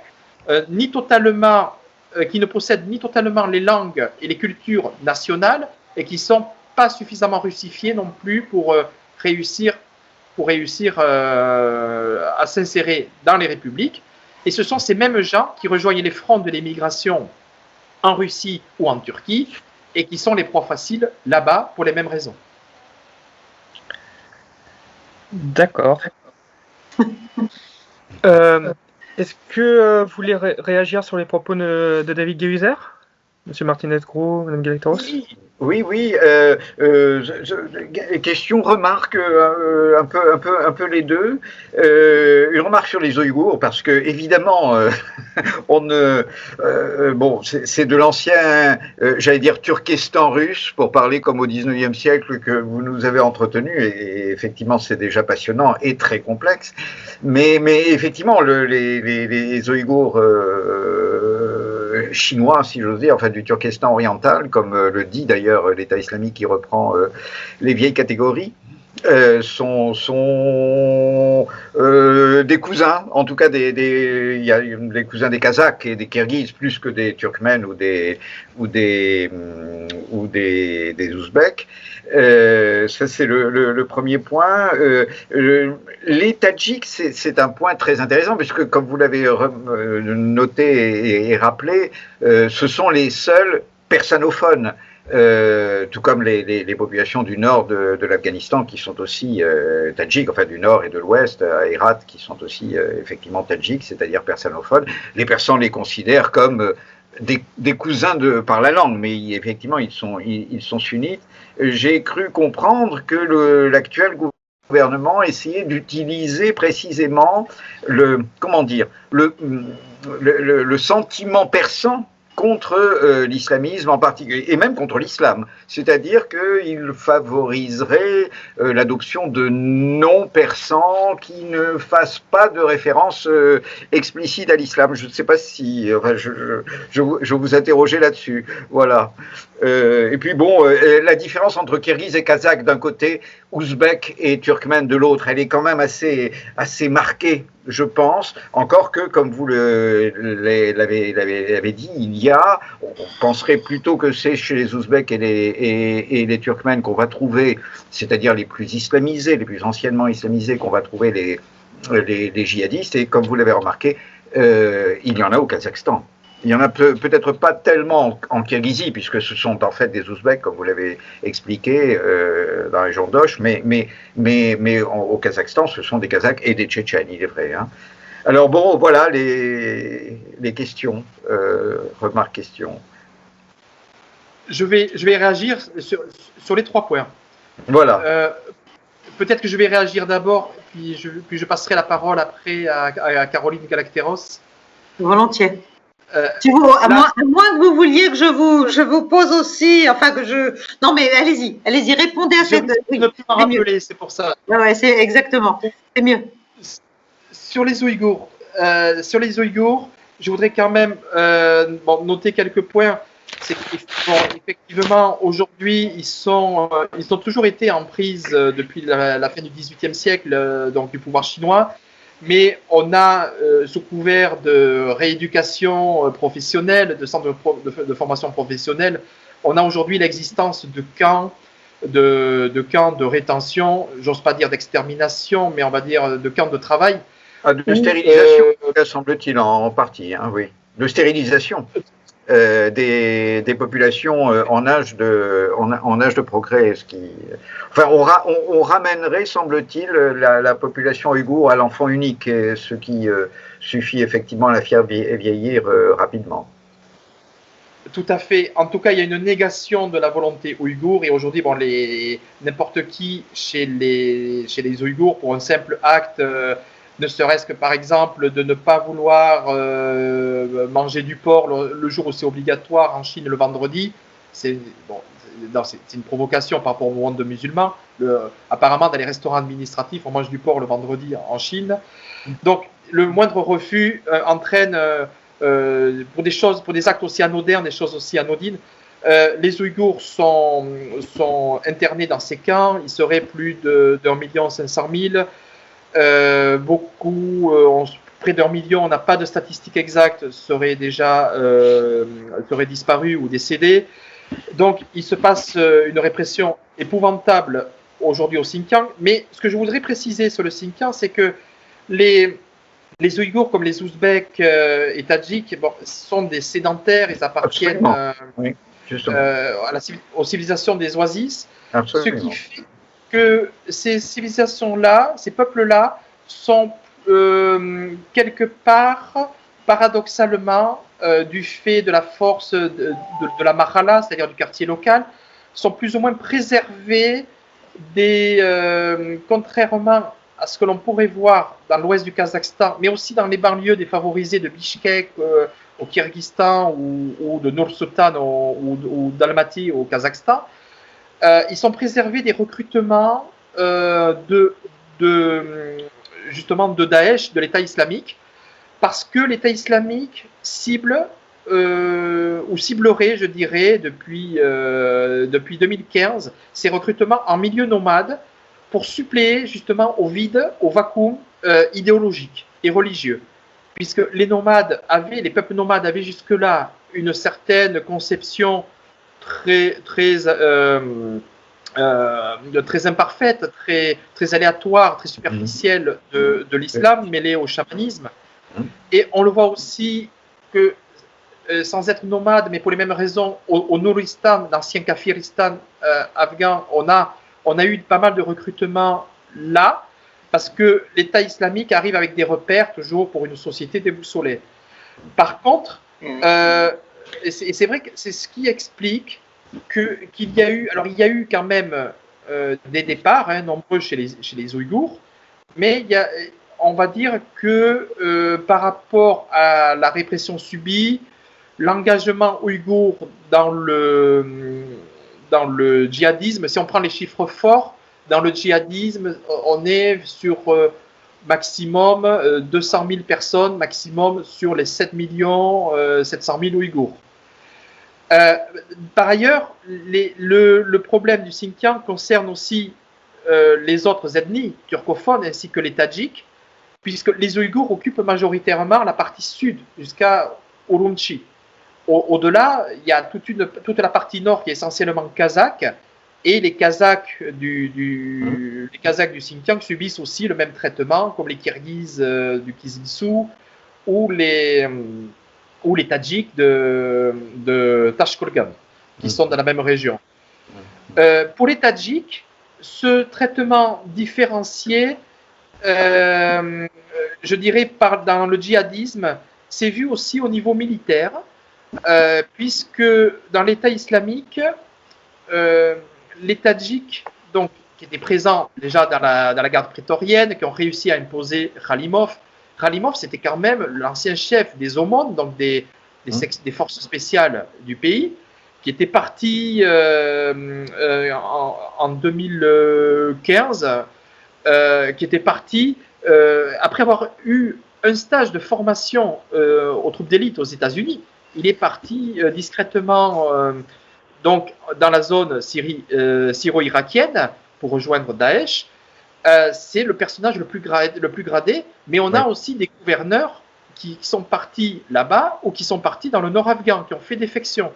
qui ne possèdent ni totalement les langues et les cultures nationales et qui ne sont pas suffisamment russifiés non plus pour réussir à s'insérer dans les républiques. Et ce sont ces mêmes gens qui rejoignent les fronts de l'émigration en Russie ou en Turquie et qui sont les proies faciles là-bas pour les mêmes raisons. D'accord. Est-ce que vous voulez réagir sur les propos de David Guéhuzer, Monsieur Martinez-Gros, Madame Galacteros? Oui. Question, remarque, un peu les deux. Une remarque sur les Ouïghours, parce que évidemment, c'est de l'ancien, j'allais dire Turkestan russe, pour parler comme au 19e siècle que vous nous avez entretenu, et effectivement c'est déjà passionnant et très complexe. Mais effectivement, les Ouïghours chinois, si j'ose dire, enfin du Turkestan oriental, comme le dit d'ailleurs l'État islamique qui reprend les vieilles catégories, sont des cousins, en tout cas il y a des cousins des Kazakhs et des Kirghizes plus que des Turkmènes ou des Ouzbeks. Ça c'est le premier point. Les Tadjiks, c'est un point très intéressant puisque, comme vous l'avez noté et rappelé, ce sont les seuls persanophones. Tout comme les populations du nord de l'Afghanistan qui sont aussi tadjiks, enfin du nord et de l'ouest, à Herat, qui sont aussi effectivement tadjiks, c'est-à-dire persanophones. Les Persans les considèrent comme des cousins par la langue, mais effectivement ils sont sunnites. J'ai cru comprendre que l'actuel gouvernement essayait d'utiliser précisément le sentiment persan contre l'islamisme en particulier, et même contre l'islam. C'est-à-dire qu'il favoriserait l'adoption de noms persans qui ne fassent pas de référence explicite à l'islam. Je ne sais pas si... Enfin, je vous interrogeais là-dessus. Voilà. Et puis bon, la différence entre Kirghiz et Kazakh d'un côté, Ouzbek et Turkmène de l'autre, elle est quand même assez marquée. je pense, encore que, comme vous l'avez dit, on penserait plutôt que c'est chez les Ouzbeks et les Turkmènes qu'on va trouver, c'est-à-dire les plus islamisés, les plus anciennement islamisés, qu'on va trouver les djihadistes, et comme vous l'avez remarqué, il y en a au Kazakhstan. Il n'y en a peut-être pas tellement en Kirghizie, puisque ce sont en fait des Ouzbeks, comme vous l'avez expliqué, dans la région d'Osh, mais au Kazakhstan, ce sont des Kazakhs et des Tchétchènes, il est vrai. Hein. Alors bon, voilà les questions, remarques, questions. Je vais réagir sur les 3 points. Voilà. Peut-être que je vais réagir d'abord, puis je passerai la parole après à Caroline Galacteros. Volontiers. À moins que vous vouliez que je vous pose aussi, enfin que je. Non, mais allez-y, répondez à cette. Je ne peux pas rappeler, c'est pour ça. Ouais, c'est exactement, c'est mieux. Sur les Ouïghours, je voudrais quand même noter quelques points. C'est qu'effectivement, aujourd'hui, ils ont toujours été en prise depuis la fin du XVIIIe siècle, donc du pouvoir chinois. Mais on a, sous couvert de rééducation professionnelle, de centres de formation professionnelle, on a aujourd'hui l'existence de camps de rétention, j'ose pas dire d'extermination, mais on va dire de camps de travail. De stérilisation, semble-t-il, en partie, hein, oui. De stérilisation des populations en âge de progrès. Enfin, on ramènerait, semble-t-il, la population ouïghour à l'enfant unique, ce qui suffit effectivement à la faire vieillir rapidement. Tout à fait. En tout cas, il y a une négation de la volonté ouïghour, et aujourd'hui, n'importe qui chez les Ouïghours, pour un simple acte, ne serait-ce que par exemple de ne pas vouloir manger du porc le jour où c'est obligatoire en Chine le vendredi, c'est une provocation par rapport au monde musulman. Apparemment, dans les restaurants administratifs, on mange du porc le vendredi en Chine. Donc, le moindre refus entraîne, pour des actes aussi anodins, des choses aussi anodines. Les Ouïghours sont internés dans ces camps. Il serait plus d'1 500 000. Près d'1 million, on n'a pas de statistiques exactes, seraient disparus ou décédés. Donc, il se passe une répression épouvantable aujourd'hui au Xinjiang. Mais ce que je voudrais préciser sur le Xinjiang, c'est que les Ouïghours, comme les Ouzbeks et Tadjiks, sont des sédentaires, ils appartiennent aux civilisations des oasis. Absolument. Ce qui fait que ces civilisations-là, ces peuples-là, sont quelque part, paradoxalement, du fait de la force de la Mahala, c'est-à-dire du quartier local, sont plus ou moins préservés contrairement à ce que l'on pourrait voir dans l'ouest du Kazakhstan, mais aussi dans les banlieues défavorisées de Bishkek au Kyrgyzstan ou de Nur-Sultan ou d'Almaty au Kazakhstan. Ils sont préservés des recrutements justement de Daesh, de l'État islamique, parce que l'État islamique cible ou ciblerait, je dirais, depuis 2015, ces recrutements en milieu nomade pour suppléer justement au vide, au vacuum idéologique et religieux. Puisque les peuples nomades avaient jusque-là une certaine conception très imparfaite, très aléatoire, très superficielle de l'islam mêlé au chamanisme. Et on le voit aussi que, sans être nomade, mais pour les mêmes raisons, au Nouristan, l'ancien Kafiristan afghan, on a eu pas mal de recrutements là, parce que l'État islamique arrive avec des repères, toujours pour une société déboussolée. Par contre, et c'est vrai que c'est ce qui explique qu'il y a eu quand même des départs nombreux chez les Ouïghours, mais on va dire que par rapport à la répression subie, l'engagement ouïghour dans le djihadisme, si on prend les chiffres forts, dans le djihadisme, on est sur maximum 200 000 personnes, maximum sur les 7 700 000 Ouïghours. Par ailleurs, le problème du Xinjiang concerne aussi les autres ethnies turcophones ainsi que les Tadjiks, puisque les Ouïghours occupent majoritairement la partie sud, jusqu'à Urumqi. Au-delà, il y a toute la partie nord qui est essentiellement kazakh, et les Kazakhs les Kazakhs du Xinjiang subissent aussi le même traitement, comme les Kirghizes du Kyzyl ou les Tadjiks de Tashkurgan, qui sont dans la même région. Pour les Tadjiks, ce traitement différencié, je dirais, dans le djihadisme, c'est vu aussi au niveau militaire, puisque dans l'État islamique, les Tadjiks, donc, qui étaient présents déjà dans la garde prétorienne, qui ont réussi à imposer Khalimov. Khalimov, c'était quand même l'ancien chef des Aumônes, donc des forces spéciales du pays, qui était parti en 2015, qui était parti après avoir eu un stage de formation aux troupes d'élite aux États-Unis. Il est parti discrètement donc dans la zone syro-irakienne pour rejoindre Daesh. C'est le personnage le plus gradé, mais on a aussi des gouverneurs qui sont partis là-bas ou qui sont partis dans le nord afghan, qui ont fait défection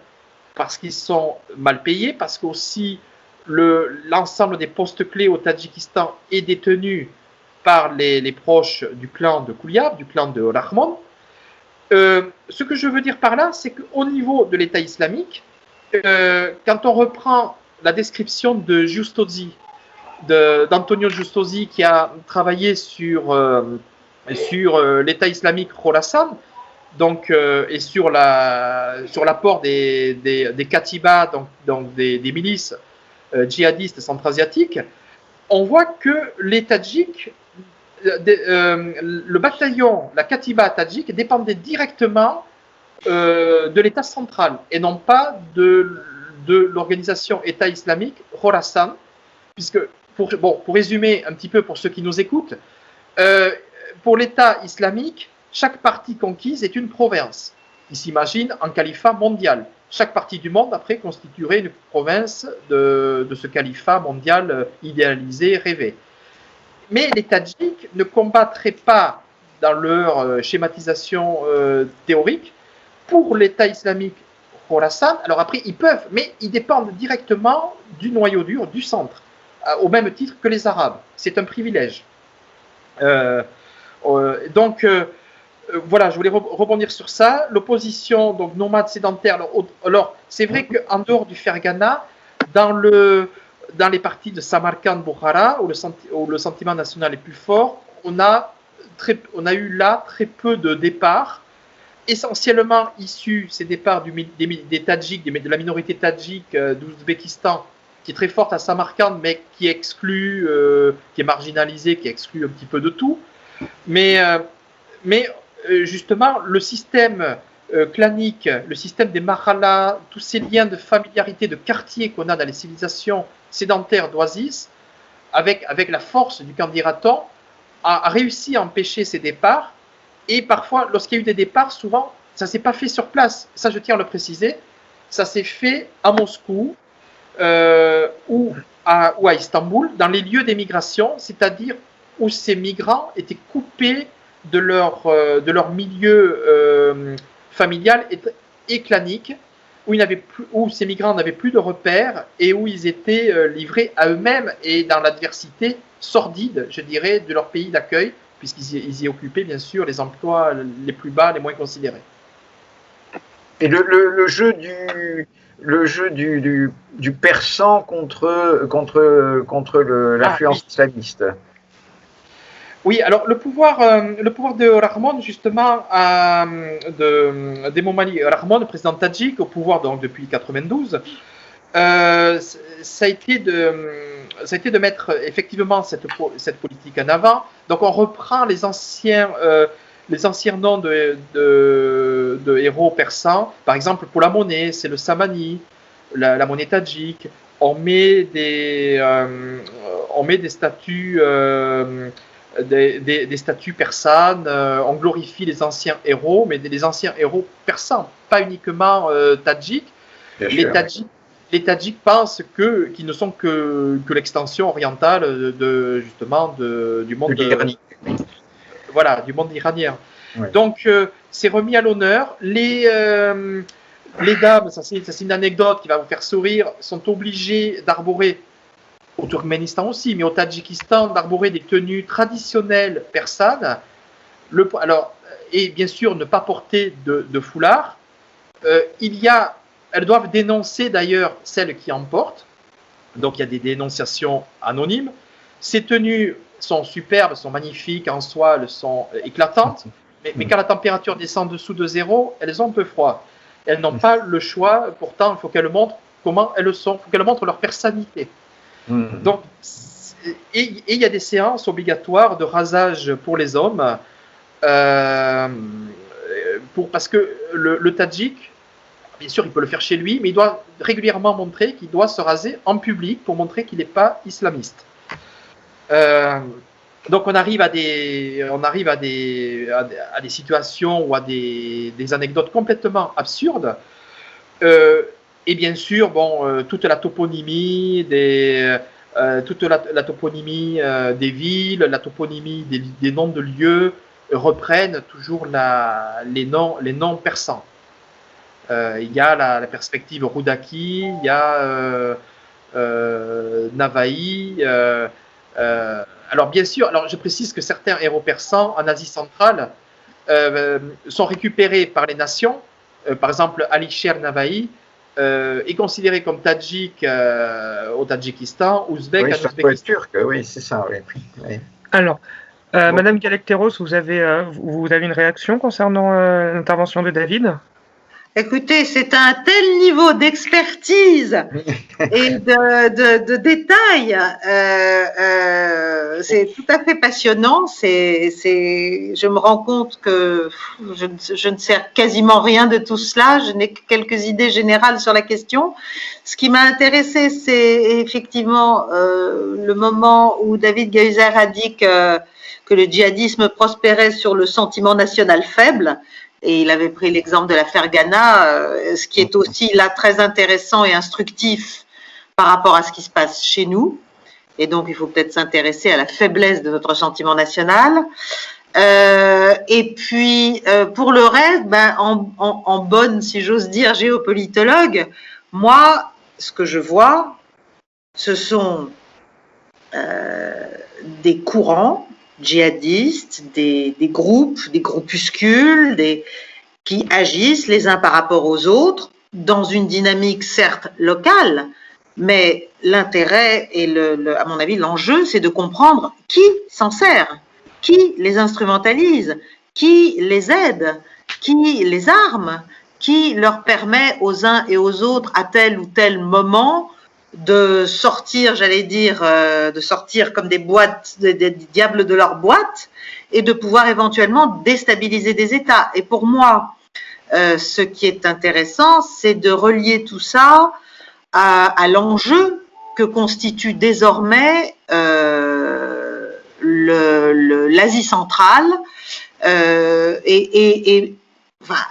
parce qu'ils sont mal payés, parce qu'aussi l'ensemble des postes clés au Tadjikistan est détenu par les proches du clan de Kuliab, du clan de Rahman. Ce que je veux dire par là, c'est qu'au niveau de l'État islamique, quand on reprend la description de Giustozzi, d'Antonio Giustozzi, qui a travaillé sur l'État islamique Khorasan, donc, et sur l'apport des katibas, donc des milices djihadistes centra-asiatiques, on voit que les Tadjiks, le bataillon, la katiba tadjik dépendait directement de l'État central et non pas de l'organisation État islamique Khorasan, puisque, pour résumer un petit peu pour ceux qui nous écoutent, pour l'État islamique, chaque partie conquise est une province. Il s'imagine un califat mondial. Chaque partie du monde, après, constituerait une province de ce califat mondial idéalisé, rêvé. Mais les Tadjiks ne combattraient pas, dans leur schématisation théorique, pour l'État islamique Khorasan. Alors après, ils peuvent, mais ils dépendent directement du noyau dur, du centre, au même titre que les Arabes. C'est un privilège. Donc, voilà, je voulais rebondir sur ça. L'opposition, donc nomade sédentaire. Alors c'est vrai qu'en dehors du Fergana, dans les parties de Samarkand, Bukhara, où le sentiment national est plus fort, on a eu là très peu de départs, essentiellement issus, ces départs des Tadjiks, de la minorité tadjik d'Ouzbékistan, qui est très forte à Samarkand, mais qui exclut, qui est marginalisée, qui exclut un petit peu de tout. Mais justement, le système clanique, le système des mahallas, tous ces liens de familiarité, de quartier qu'on a dans les civilisations sédentaires d'Oasis, avec la force du candidaton, a réussi à empêcher ces départs. Et parfois, lorsqu'il y a eu des départs, souvent, ça ne s'est pas fait sur place. Ça, je tiens à le préciser. Ça s'est fait à Moscou ou à Istanbul, dans les lieux d'émigration, c'est-à-dire où ces migrants étaient coupés de leur milieu familial et clanique, où ces migrants n'avaient plus de repères et où ils étaient livrés à eux-mêmes et dans l'adversité sordide, je dirais, de leur pays d'accueil, puisqu'ils y occupaient bien sûr les emplois les plus bas, les moins considérés. Et le jeu du persan contre l'influence islamiste. Oui, alors le pouvoir de Rahman, justement, d'Emomali Rahman, président tadjik, au pouvoir donc depuis 92, ça a été de mettre effectivement cette politique en avant. Donc on reprend les anciens noms de héros persans. Par exemple, pour la monnaie, c'est le samani, la monnaie tadjik. On met des statues. Des statues persanes, on glorifie les anciens héros, mais les anciens héros persans, pas uniquement tadjiks. Les Tadjiks pensent qu'ils ne sont que l'extension orientale du monde de l'Iran. voilà, du monde iranien. Ouais. Donc, c'est remis à l'honneur. Les dames, ça c'est une anecdote qui va vous faire sourire, sont obligées d'arborer, au Turkménistan aussi, mais au Tadjikistan, d'arborer des tenues traditionnelles persanes. Et bien sûr, ne pas porter de foulard. Elles doivent dénoncer d'ailleurs celles qui en portent. Donc, il y a des dénonciations anonymes. Ces tenues sont superbes, sont magnifiques en soi, elles sont éclatantes. Mais quand la température descend dessous de 0, elles ont un peu froid. Elles n'ont pas le choix. Pourtant, il faut qu'elles montrent comment elles sont. Il faut qu'elles montrent leur personnalité. Donc, et il y a des séances obligatoires de rasage pour les hommes. Parce que le Tadjik, bien sûr, il peut le faire chez lui, mais il doit régulièrement montrer qu'il doit se raser en public pour montrer qu'il n'est pas islamiste. Donc on arrive à des situations ou à des anecdotes complètement absurdes. Et bien sûr, toute la toponymie des villes, la toponymie des noms de lieux reprennent toujours les noms persans. Il y a la perspective Roudaki, il y a Navaï. Alors bien sûr, je précise que certains héros persans en Asie centrale sont récupérés par les nations. Par exemple, Alisher Navaï est considéré comme tadjik au Tadjikistan, ouzbek oui, en Ouzbékistan. Turc, oui, c'est ça. Oui. Alors, Madame Galacteros, vous avez une réaction concernant l'intervention de David? Écoutez, c'est un tel niveau d'expertise et de détails. C'est tout à fait passionnant. Je me rends compte que je ne sais quasiment rien de tout cela. Je n'ai que quelques idées générales sur la question. Ce qui m'a intéressé, c'est effectivement le moment où David Geuser a dit que le djihadisme prospérait sur le sentiment national faible. Et il avait pris l'exemple de l'affaire Ghana, ce qui est aussi là très intéressant et instructif par rapport à ce qui se passe chez nous. Et donc, il faut peut-être s'intéresser à la faiblesse de notre sentiment national. Et puis, pour le reste, en bonne, si j'ose dire, géopolitologue, moi, ce que je vois, ce sont des courants djihadistes, des groupes, des groupuscules, qui agissent les uns par rapport aux autres dans une dynamique certes locale, mais l'intérêt et à mon avis l'enjeu, c'est de comprendre qui s'en sert, qui les instrumentalise, qui les aide, qui les arme, qui leur permet aux uns et aux autres à tel ou tel moment de sortir, de sortir comme des diables de leur boîte et de pouvoir éventuellement déstabiliser des États. Et pour moi, ce qui est intéressant, c'est de relier tout ça à l'enjeu que constitue désormais l'Asie centrale et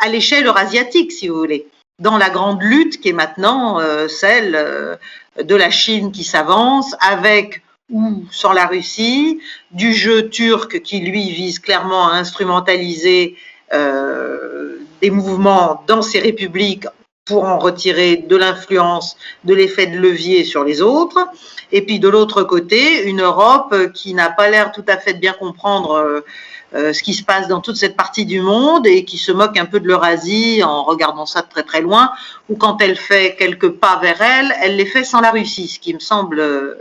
à l'échelle eurasiatique, si vous voulez, dans la grande lutte qui est maintenant celle de la Chine qui s'avance avec ou sans la Russie, du jeu turc qui lui vise clairement à instrumentaliser des mouvements dans ces républiques pour en retirer de l'influence, de l'effet de levier sur les autres, et puis de l'autre côté, une Europe qui n'a pas l'air tout à fait de bien comprendre ce qui se passe dans toute cette partie du monde et qui se moque un peu de l'Eurasie en regardant ça de très très loin, ou quand elle fait quelques pas vers elle, elle les fait sans la Russie, ce qui me semble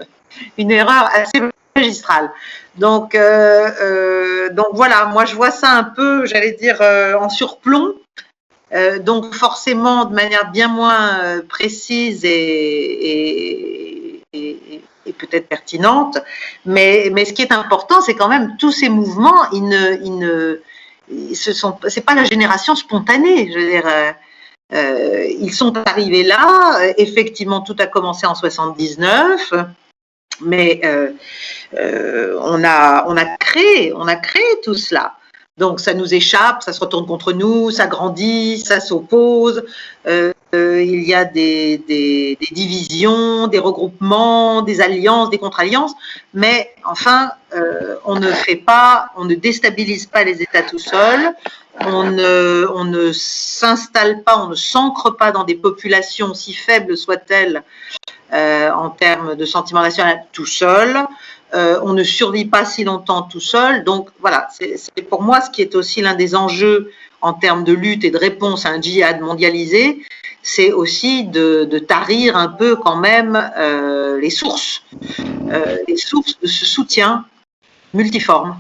une erreur assez magistrale. Donc voilà, moi je vois ça un peu, j'allais dire, en surplomb, donc forcément de manière bien moins précise et peut-être pertinente, mais ce qui est important, c'est quand même tous ces mouvements, c'est pas la génération spontanée, je veux dire, ils sont arrivés là, effectivement tout a commencé en 79, mais on a créé tout cela. Donc ça nous échappe, ça se retourne contre nous, ça grandit, ça s'oppose. il y a des divisions, des regroupements, des alliances, des contre-alliances, mais enfin, on ne déstabilise pas les États tout seul, on ne s'installe pas, on ne s'ancre pas dans des populations, si faibles soient-elles en termes de sentiment national, tout seul. On ne survit pas si longtemps tout seul. Donc voilà, c'est pour moi ce qui est aussi l'un des enjeux en termes de lutte et de réponse à un djihad mondialisé, c'est aussi de tarir un peu quand même les sources de ce soutien multiforme.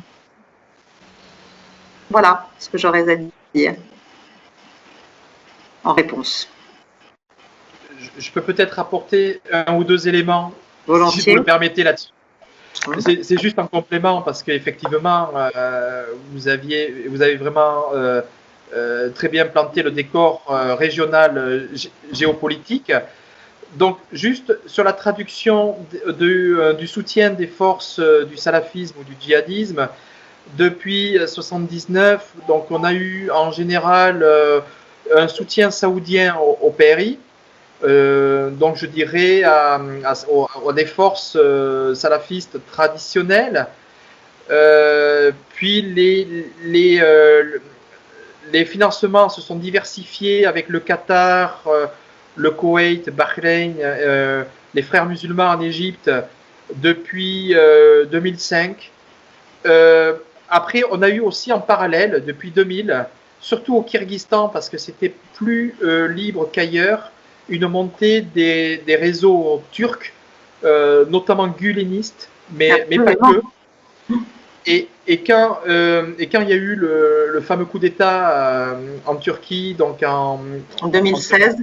Voilà ce que j'aurais à dire en réponse. Je peux peut-être apporter un ou deux éléments, volontiers, si vous le permettez là-dessus. C'est juste un complément parce qu'effectivement, vous avez vraiment très bien planté le décor régional géopolitique. Donc, juste sur la traduction du soutien des forces du salafisme ou du djihadisme, depuis 1979, donc on a eu en général un soutien saoudien au PRI. Donc je dirais à des forces salafistes traditionnelles. Puis les financements se sont diversifiés avec le Qatar, le Koweït, Bahreïn, les frères musulmans en Égypte depuis 2005. Après, on a eu aussi en parallèle, depuis 2000, surtout au Kyrgyzstan, parce que c'était plus libre qu'ailleurs, une montée des réseaux turcs, notamment gulenistes, mais pas que. Et quand il y a eu le fameux coup d'État en Turquie, donc en 2016,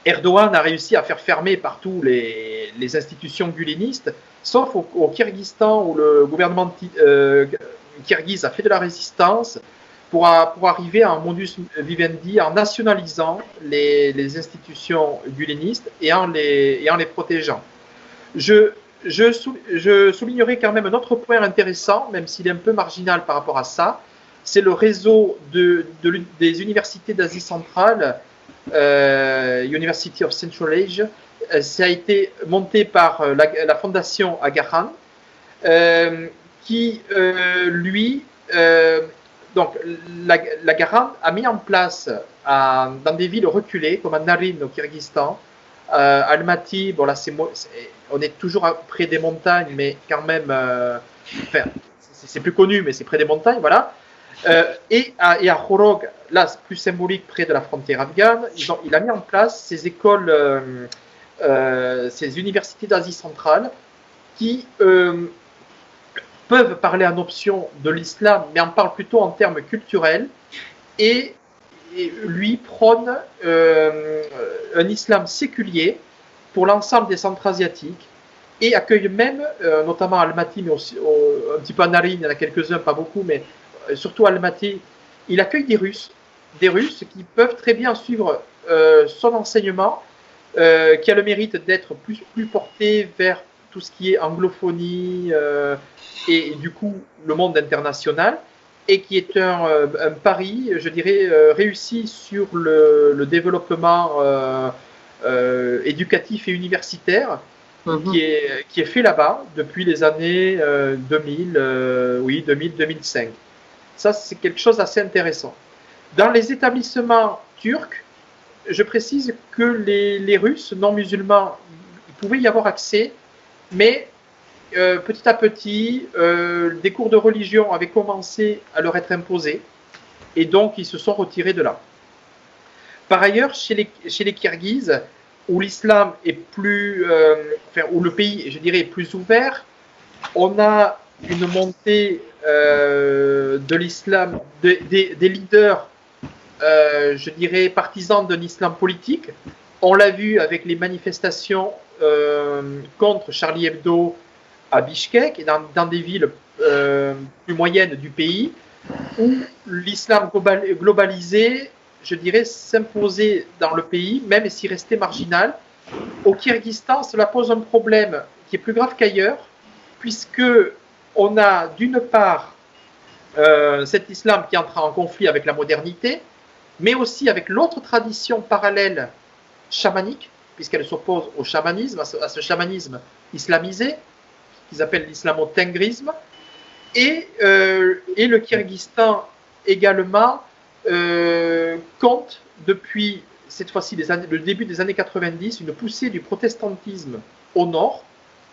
Erdogan a réussi à faire fermer partout les institutions gulenistes, sauf au Kyrgyzstan où le gouvernement kirghize a fait de la résistance pour arriver à un modus vivendi en nationalisant les institutions gulenistes et en les protégeant. Je soulignerai quand même un autre point intéressant, même s'il est un peu marginal par rapport à ça, c'est le réseau des universités d'Asie centrale, University of Central Asia. Ça a été monté par la fondation Aga Khan, qui, lui, donc l'Aga Khan a mis en place dans des villes reculées, comme à Narin au Kyrgyzstan, Almaty, bon là on est toujours près des montagnes, mais quand même, enfin, c'est plus connu, mais c'est près des montagnes, voilà. Et à Khorog, là c'est plus symbolique, près de la frontière afghane, il a mis en place ces écoles, ces universités d'Asie centrale qui peuvent parler en option de l'islam, mais en parlent plutôt en termes culturels, et lui prône un islam séculier pour l'ensemble des centres asiatiques, et accueille même, notamment à Almaty, mais aussi un petit peu à Narin, il y en a quelques-uns, pas beaucoup, mais surtout à Almaty, il accueille des Russes qui peuvent très bien suivre son enseignement, qui a le mérite d'être plus porté vers tout ce qui est anglophonie et du coup le monde international, et qui est un pari, je dirais, réussi sur le développement éducatif et universitaire qui est fait là-bas depuis les années 2000-2005. Ça, c'est quelque chose d'assez intéressant. Dans les établissements turcs, je précise que les Russes non musulmans, il pouvait y avoir accès, mais petit à petit, des cours de religion avaient commencé à leur être imposés, et donc ils se sont retirés de là. Par ailleurs, chez les Kirghizes, où l'islam est plus, où le pays, je dirais, est plus ouvert, on a une montée de l'islam, des leaders, je dirais, partisans d'un islam politique. On l'a vu avec les manifestations contre Charlie Hebdo à Bishkek et dans des villes plus moyennes du pays, où l'islam globalisé, je dirais, s'imposait dans le pays, même s'il restait marginal. Au Kyrgyzstan, cela pose un problème qui est plus grave qu'ailleurs, puisque on a d'une part cet islam qui entre en conflit avec la modernité, mais aussi avec l'autre tradition parallèle chamanique, puisqu'elle s'oppose au chamanisme, à ce chamanisme islamisé, qu'ils appellent l'islamo-tengrisme, et le Kyrgyzstan également compte depuis cette fois-ci le début des années 90 une poussée du protestantisme au nord,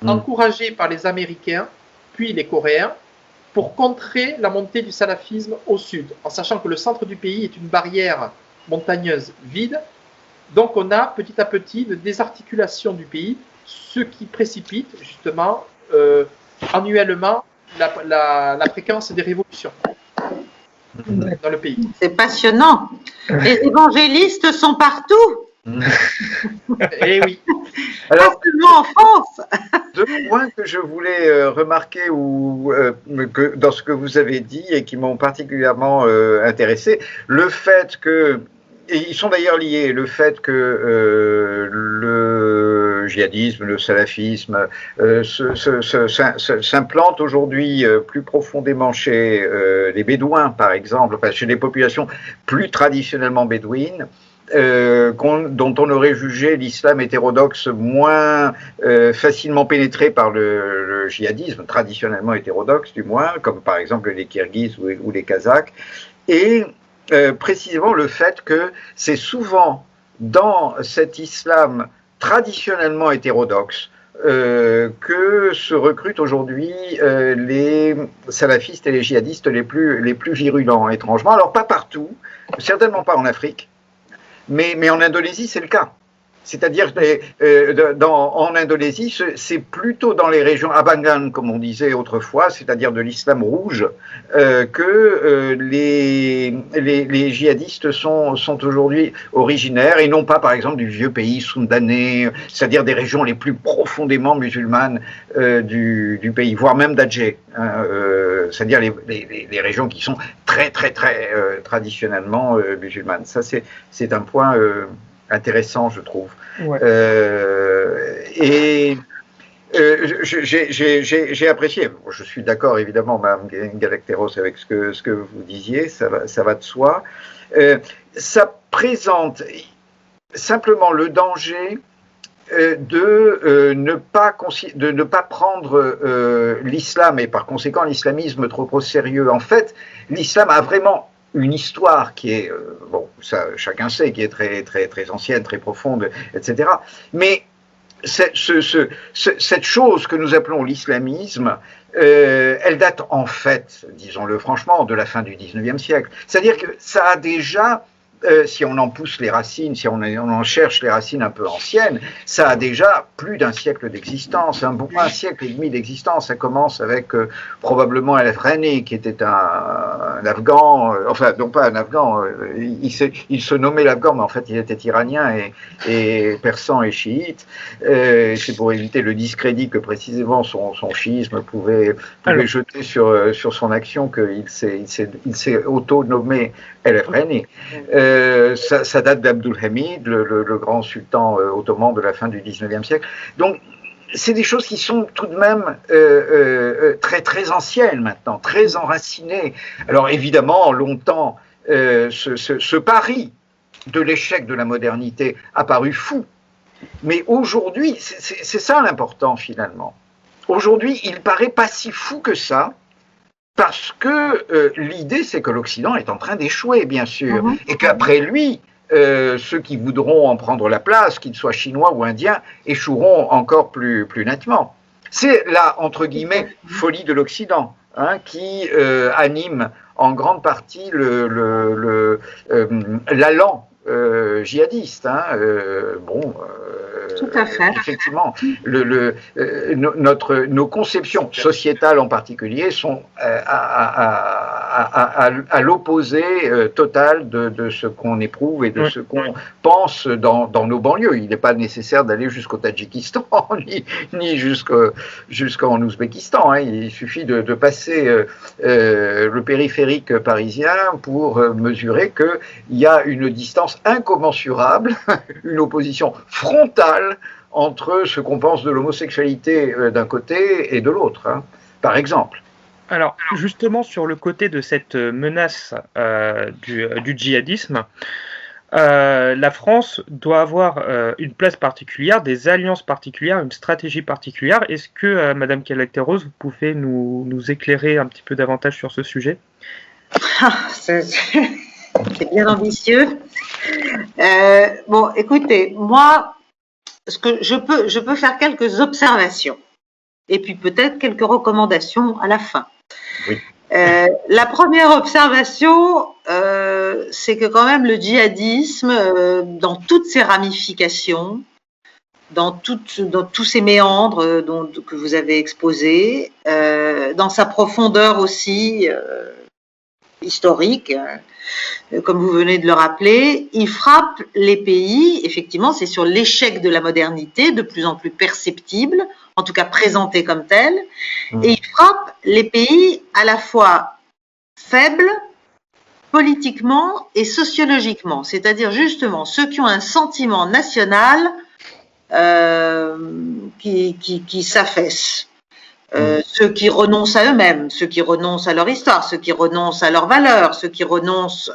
encouragée par les Américains puis les Coréens, pour contrer la montée du salafisme au sud, en sachant que le centre du pays est une barrière montagneuse vide. Donc on a petit à petit une désarticulation du pays, ce qui précipite justement annuellement la fréquence des révolutions dans le pays. C'est passionnant. Les évangélistes sont partout. Eh oui. Alors, pas seulement en France. deux points que je voulais remarquer dans ce que vous avez dit et qui m'ont particulièrement intéressé. Le fait que, et ils sont d'ailleurs liés, le fait que le djihadisme, le salafisme s'implante aujourd'hui plus profondément chez les Bédouins, par exemple, enfin, chez les populations plus traditionnellement bédouines, dont on aurait jugé l'islam hétérodoxe moins facilement pénétré par le djihadisme, traditionnellement hétérodoxe du moins, comme par exemple les Kirghizes ou les Kazakhs, et précisément le fait que c'est souvent dans cet islam traditionnellement hétérodoxe que se recrutent aujourd'hui les salafistes et les djihadistes les plus virulents, étrangement. Alors pas partout, certainement pas en Afrique, mais en Indonésie, c'est le cas. C'est-à-dire en Indonésie, c'est plutôt dans les régions Abangan, comme on disait autrefois, c'est-à-dire de l'islam rouge, que les djihadistes sont aujourd'hui originaires, et non pas, par exemple, du vieux pays sundanais, c'est-à-dire des régions les plus profondément musulmanes du pays, voire même d'Aceh, c'est-à-dire les régions qui sont très, très, très traditionnellement musulmanes. Ça, c'est un point intéressant, je trouve. Ouais. J'ai apprécié. Je suis d'accord, évidemment, Mme Galacteros, avec ce que vous disiez, ça va de soi. Ça présente simplement le danger de ne pas prendre l'islam, et par conséquent l'islamisme, trop au sérieux. En fait, l'islam a vraiment une histoire qui est, bon, ça chacun sait, qui est très, très, très ancienne, très profonde, etc. Mais cette chose que nous appelons l'islamisme, elle date en fait, disons-le franchement, de la fin du XIXe siècle. C'est-à-dire que ça a déjà, si on en pousse les racines, si on en cherche les racines un peu anciennes, ça a déjà plus d'un siècle d'existence, un siècle et demi d'existence. Ça commence avec probablement Al-Afghani, qui était un Afghan, enfin non pas un Afghan, il se nommait l'Afghan, mais en fait il était iranien et persan et chiite. C'est pour éviter le discrédit que précisément son chiisme pouvait jeter sur son action qu'il s'est auto-nommé Al-Afghani. Ça date d'Abdul Hamid, le grand sultan ottoman de la fin du XIXe siècle. Donc, c'est des choses qui sont tout de même très, très anciennes maintenant, très enracinées. Alors, évidemment, longtemps, ce pari de l'échec de la modernité a paru fou. Mais aujourd'hui, c'est ça l'important, finalement. Aujourd'hui, il paraît pas si fou que ça, parce que l'idée, c'est que l'Occident est en train d'échouer, bien sûr, et qu'après lui, ceux qui voudront en prendre la place, qu'ils soient chinois ou indiens, échoueront encore plus nettement. C'est la, entre guillemets, folie de l'Occident, qui anime en grande partie l'allant djihadiste. Tout à fait. Effectivement, nos conceptions sociétales en particulier sont à l'opposé total de ce qu'on éprouve et de ce qu'on pense dans nos banlieues. Il n'est pas nécessaire d'aller jusqu'au Tadjikistan ni jusqu'en Ouzbékistan. Il suffit de passer le périphérique parisien pour mesurer qu'il y a une distance incommensurable, une opposition frontale entre ce qu'on pense de l'homosexualité d'un côté et de l'autre, par exemple. Alors, justement, sur le côté de cette menace du djihadisme, la France doit avoir une place particulière, des alliances particulières, une stratégie particulière. Est-ce que, Madame Calacteros, vous pouvez nous éclairer un petit peu davantage sur ce sujet? C'est bien ambitieux. Bon, écoutez, moi, je peux faire quelques observations et puis peut-être quelques recommandations à la fin. Oui. La première observation, c'est que quand même le djihadisme, dans toutes ses ramifications, dans tous ces méandres que vous avez exposés, dans sa profondeur aussi historique, comme vous venez de le rappeler, il frappe les pays, effectivement, c'est sur l'échec de la modernité, de plus en plus perceptible, en tout cas présenté comme tel, et il frappe les pays à la fois faibles, politiquement et sociologiquement, c'est-à-dire justement ceux qui ont un sentiment national qui s'affaisse. Ceux qui renoncent à eux-mêmes, ceux qui renoncent à leur histoire, ceux qui renoncent à leurs valeurs, ceux qui renoncent...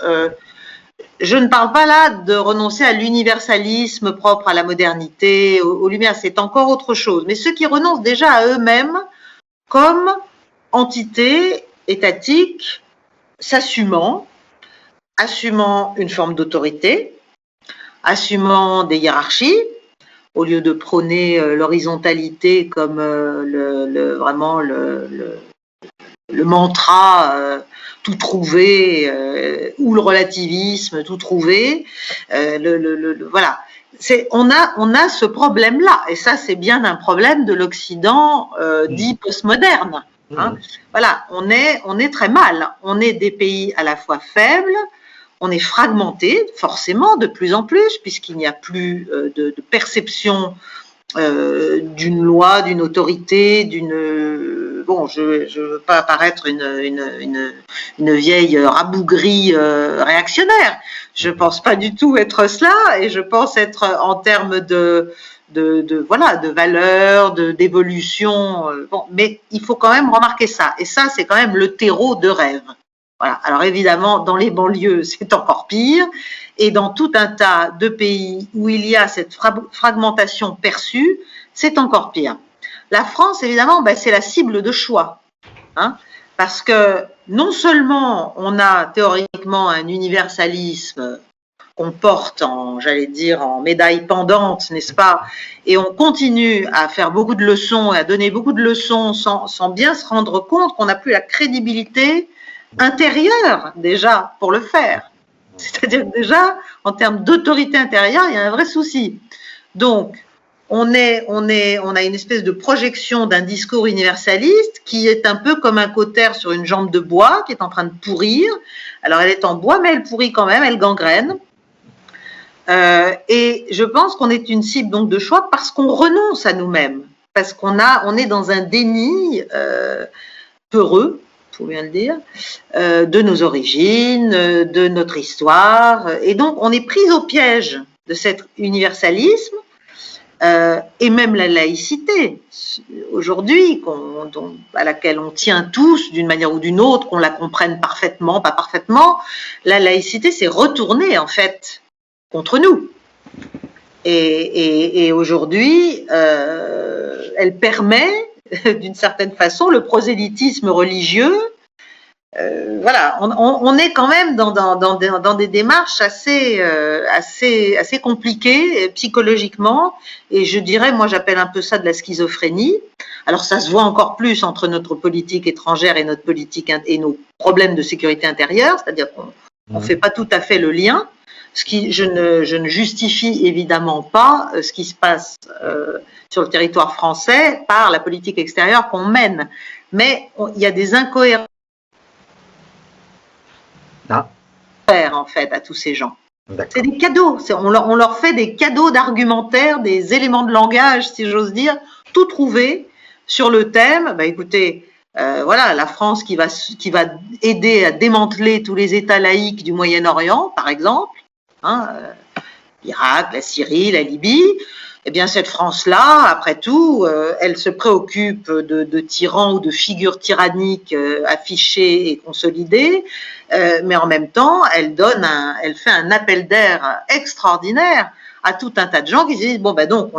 je ne parle pas là de renoncer à l'universalisme propre à la modernité, aux Lumières, c'est encore autre chose, mais ceux qui renoncent déjà à eux-mêmes comme entité étatique, assumant une forme d'autorité, assumant des hiérarchies, au lieu de prôner l'horizontalité comme vraiment le mantra tout trouvé ou le relativisme tout trouvé. Voilà. On a ce problème-là, et ça c'est bien un problème de l'Occident dit postmoderne. Hein. Voilà, on est très mal. On est des pays à la fois faibles. On est fragmenté, forcément, de plus en plus, puisqu'il n'y a plus de perception d'une loi, d'une autorité, d'une... Bon, je ne veux pas apparaître une vieille rabougrie réactionnaire. Je ne pense pas du tout être cela, et je pense être en termes de valeurs, d'évolution. Bon, mais il faut quand même remarquer ça. Et ça, c'est quand même le terreau de rêve. Voilà. Alors évidemment, dans les banlieues, c'est encore pire, et dans tout un tas de pays où il y a cette fragmentation perçue, c'est encore pire. La France, évidemment, c'est la cible de choix, hein, parce que non seulement on a théoriquement un universalisme qu'on porte en médaille pendante, n'est-ce pas, et on continue à faire beaucoup de leçons et à donner beaucoup de leçons sans bien se rendre compte qu'on n'a plus la crédibilité intérieure déjà pour le faire. C'est-à-dire que déjà, en termes d'autorité intérieure, il y a un vrai souci. Donc, on a une espèce de projection d'un discours universaliste qui est un peu comme un cautère sur une jambe de bois qui est en train de pourrir. Alors, elle est en bois, mais elle pourrit quand même, elle gangrène. Et je pense qu'on est une cible donc de choix parce qu'on renonce à nous-mêmes, parce on est dans un déni peureux, faut bien le dire, de nos origines, de notre histoire, et donc on est pris au piège de cet universalisme et même la laïcité aujourd'hui à laquelle on tient tous d'une manière ou d'une autre, qu'on la comprenne parfaitement, pas parfaitement. La laïcité s'est retournée en fait contre nous, et aujourd'hui elle permet d'une certaine façon le prosélytisme religieux. Voilà, on est quand même dans des démarches assez compliquées psychologiquement, et je dirais, moi j'appelle un peu ça de la schizophrénie. Alors ça se voit encore plus entre notre politique étrangère et notre politique et nos problèmes de sécurité intérieure, c'est-à-dire qu'on ne fait pas tout à fait le lien. Je ne justifie évidemment pas ce qui se passe sur le territoire français par la politique extérieure qu'on mène, mais il y a des incohérences en fait à tous ces gens. C'est des cadeaux, on leur fait des cadeaux d'argumentaire, des éléments de langage, si j'ose dire, tout trouvé sur le thème. Écoutez, voilà, la France qui va aider à démanteler tous les États laïques du Moyen-Orient, par exemple, hein, l'Irak, la Syrie, la Libye. Eh bien, cette France-là, après tout, elle se préoccupe de tyrans ou de figures tyranniques affichées et consolidées, mais en même temps, elle fait un appel d'air extraordinaire à tout un tas de gens qui se disent bon ben donc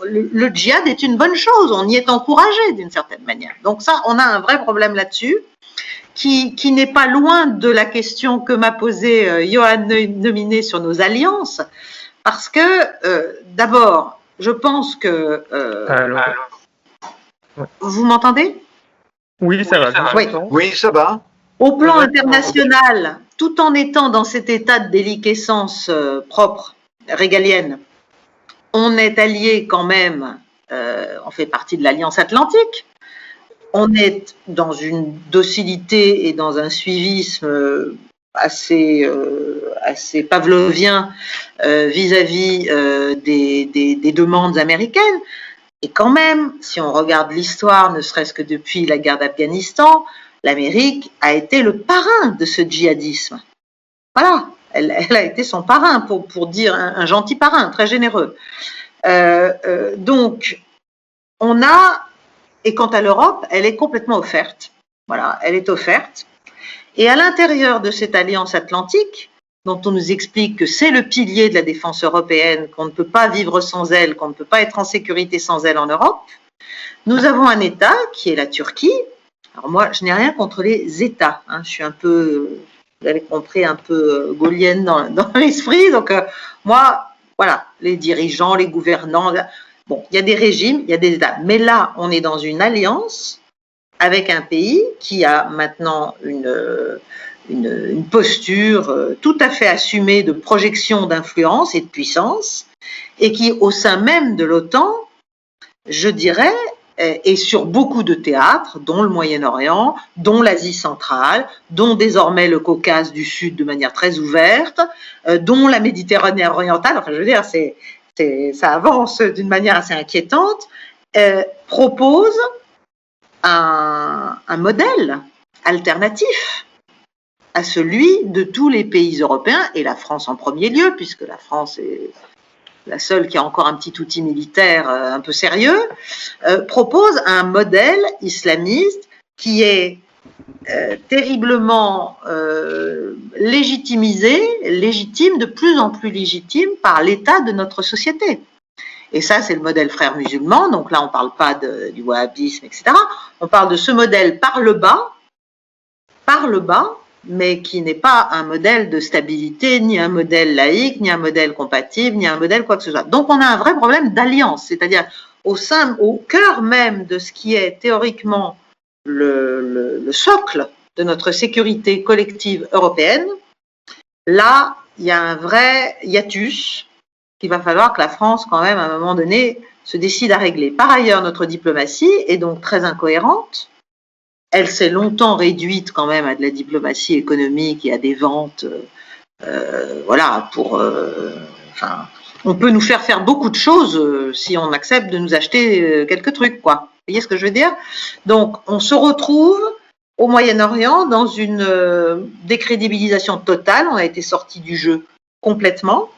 le djihad est une bonne chose, on y est encouragé d'une certaine manière. Donc ça, on a un vrai problème là-dessus, qui n'est pas loin de la question que m'a posée Johan Nominé sur nos alliances, parce que d'abord, je pense que vous m'entendez? Oui, ça va. Oui, ça va. Au plan international, tout en étant dans cet état de déliquescence propre, régalienne, on est allié quand même, on fait partie de l'Alliance Atlantique, on est dans une docilité et dans un suivisme assez pavlovien vis-à-vis des demandes américaines. Et quand même, si on regarde l'histoire, ne serait-ce que depuis la guerre d'Afghanistan, l'Amérique a été le parrain de ce djihadisme. Voilà, elle a été son parrain, pour dire un gentil parrain, très généreux. Donc, on a, et quant à l'Europe, elle est complètement offerte. Voilà, elle est offerte. Et à l'intérieur de cette alliance atlantique, dont on nous explique que c'est le pilier de la défense européenne, qu'on ne peut pas vivre sans elle, qu'on ne peut pas être en sécurité sans elle en Europe, nous avons un État qui est la Turquie. Alors moi, je n'ai rien contre les États. Hein. Je suis un peu, vous avez compris, un peu gaulienne dans l'esprit. Donc moi, voilà, les dirigeants, les gouvernants, bon, il y a des régimes, il y a des États. Mais là, on est dans une alliance avec un pays qui a maintenant une posture tout à fait assumée de projection d'influence et de puissance, et qui, au sein même de l'OTAN, je dirais, est sur beaucoup de théâtres, dont le Moyen-Orient, dont l'Asie centrale, dont désormais le Caucase du Sud de manière très ouverte, dont la Méditerranée orientale, enfin je veux dire, ça avance d'une manière assez inquiétante, propose un modèle alternatif à celui de tous les pays européens, et la France en premier lieu, puisque la France est la seule qui a encore un petit outil militaire un peu sérieux, propose un modèle islamiste qui est terriblement légitime, de plus en plus légitime par l'état de notre société. Et ça, c'est le modèle frères musulmans. Donc là, on ne parle pas du wahhabisme, etc. On parle de ce modèle par le bas, mais qui n'est pas un modèle de stabilité, ni un modèle laïque, ni un modèle compatible, ni un modèle quoi que ce soit. Donc on a un vrai problème d'alliance, c'est-à-dire au cœur même de ce qui est théoriquement le socle de notre sécurité collective européenne. Là, il y a un vrai hiatus qu'il va falloir que la France, quand même, à un moment donné, se décide à régler. Par ailleurs, notre diplomatie est donc très incohérente. Elle s'est longtemps réduite quand même à de la diplomatie économique et à des ventes, voilà, enfin, on peut nous faire beaucoup de choses si on accepte de nous acheter quelques trucs, quoi. Vous voyez ce que je veux dire? Donc, on se retrouve au Moyen-Orient dans une décrédibilisation totale. On a été sorti du jeu complètement.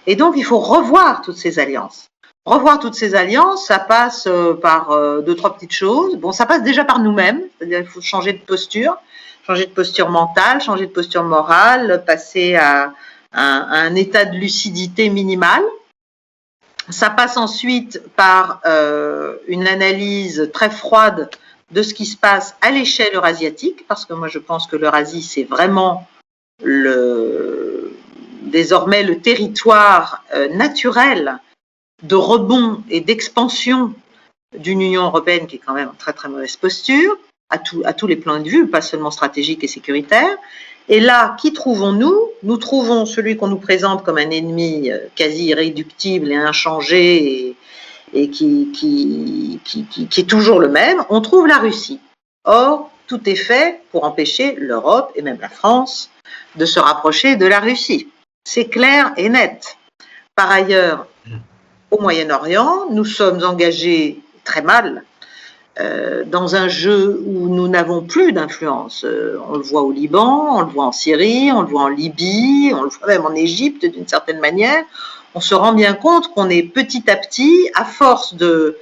Et donc, il faut revoir toutes ces alliances. Revoir toutes ces alliances, ça passe par 2-3 petites choses. Bon, ça passe déjà par nous-mêmes, c'est-à-dire qu'il faut changer de posture mentale, changer de posture morale, passer à un état de lucidité minimale. Ça passe ensuite par une analyse très froide de ce qui se passe à l'échelle eurasiatique, parce que moi je pense que l'Eurasie, c'est vraiment désormais le territoire naturel de rebond et d'expansion d'une Union européenne qui est quand même en très très mauvaise posture, à tous les plans de vue, pas seulement stratégique et sécuritaire. Et là, qui trouvons-nous? Nous trouvons celui qu'on nous présente comme un ennemi quasi irréductible et inchangé et qui est toujours le même. On trouve la Russie. Or, tout est fait pour empêcher l'Europe et même la France de se rapprocher de la Russie. C'est clair et net. Par ailleurs, au Moyen-Orient, nous sommes engagés très mal dans un jeu où nous n'avons plus d'influence. On le voit au Liban, on le voit en Syrie, on le voit en Libye, on le voit même en Égypte d'une certaine manière. On se rend bien compte qu'on est petit à petit, à force de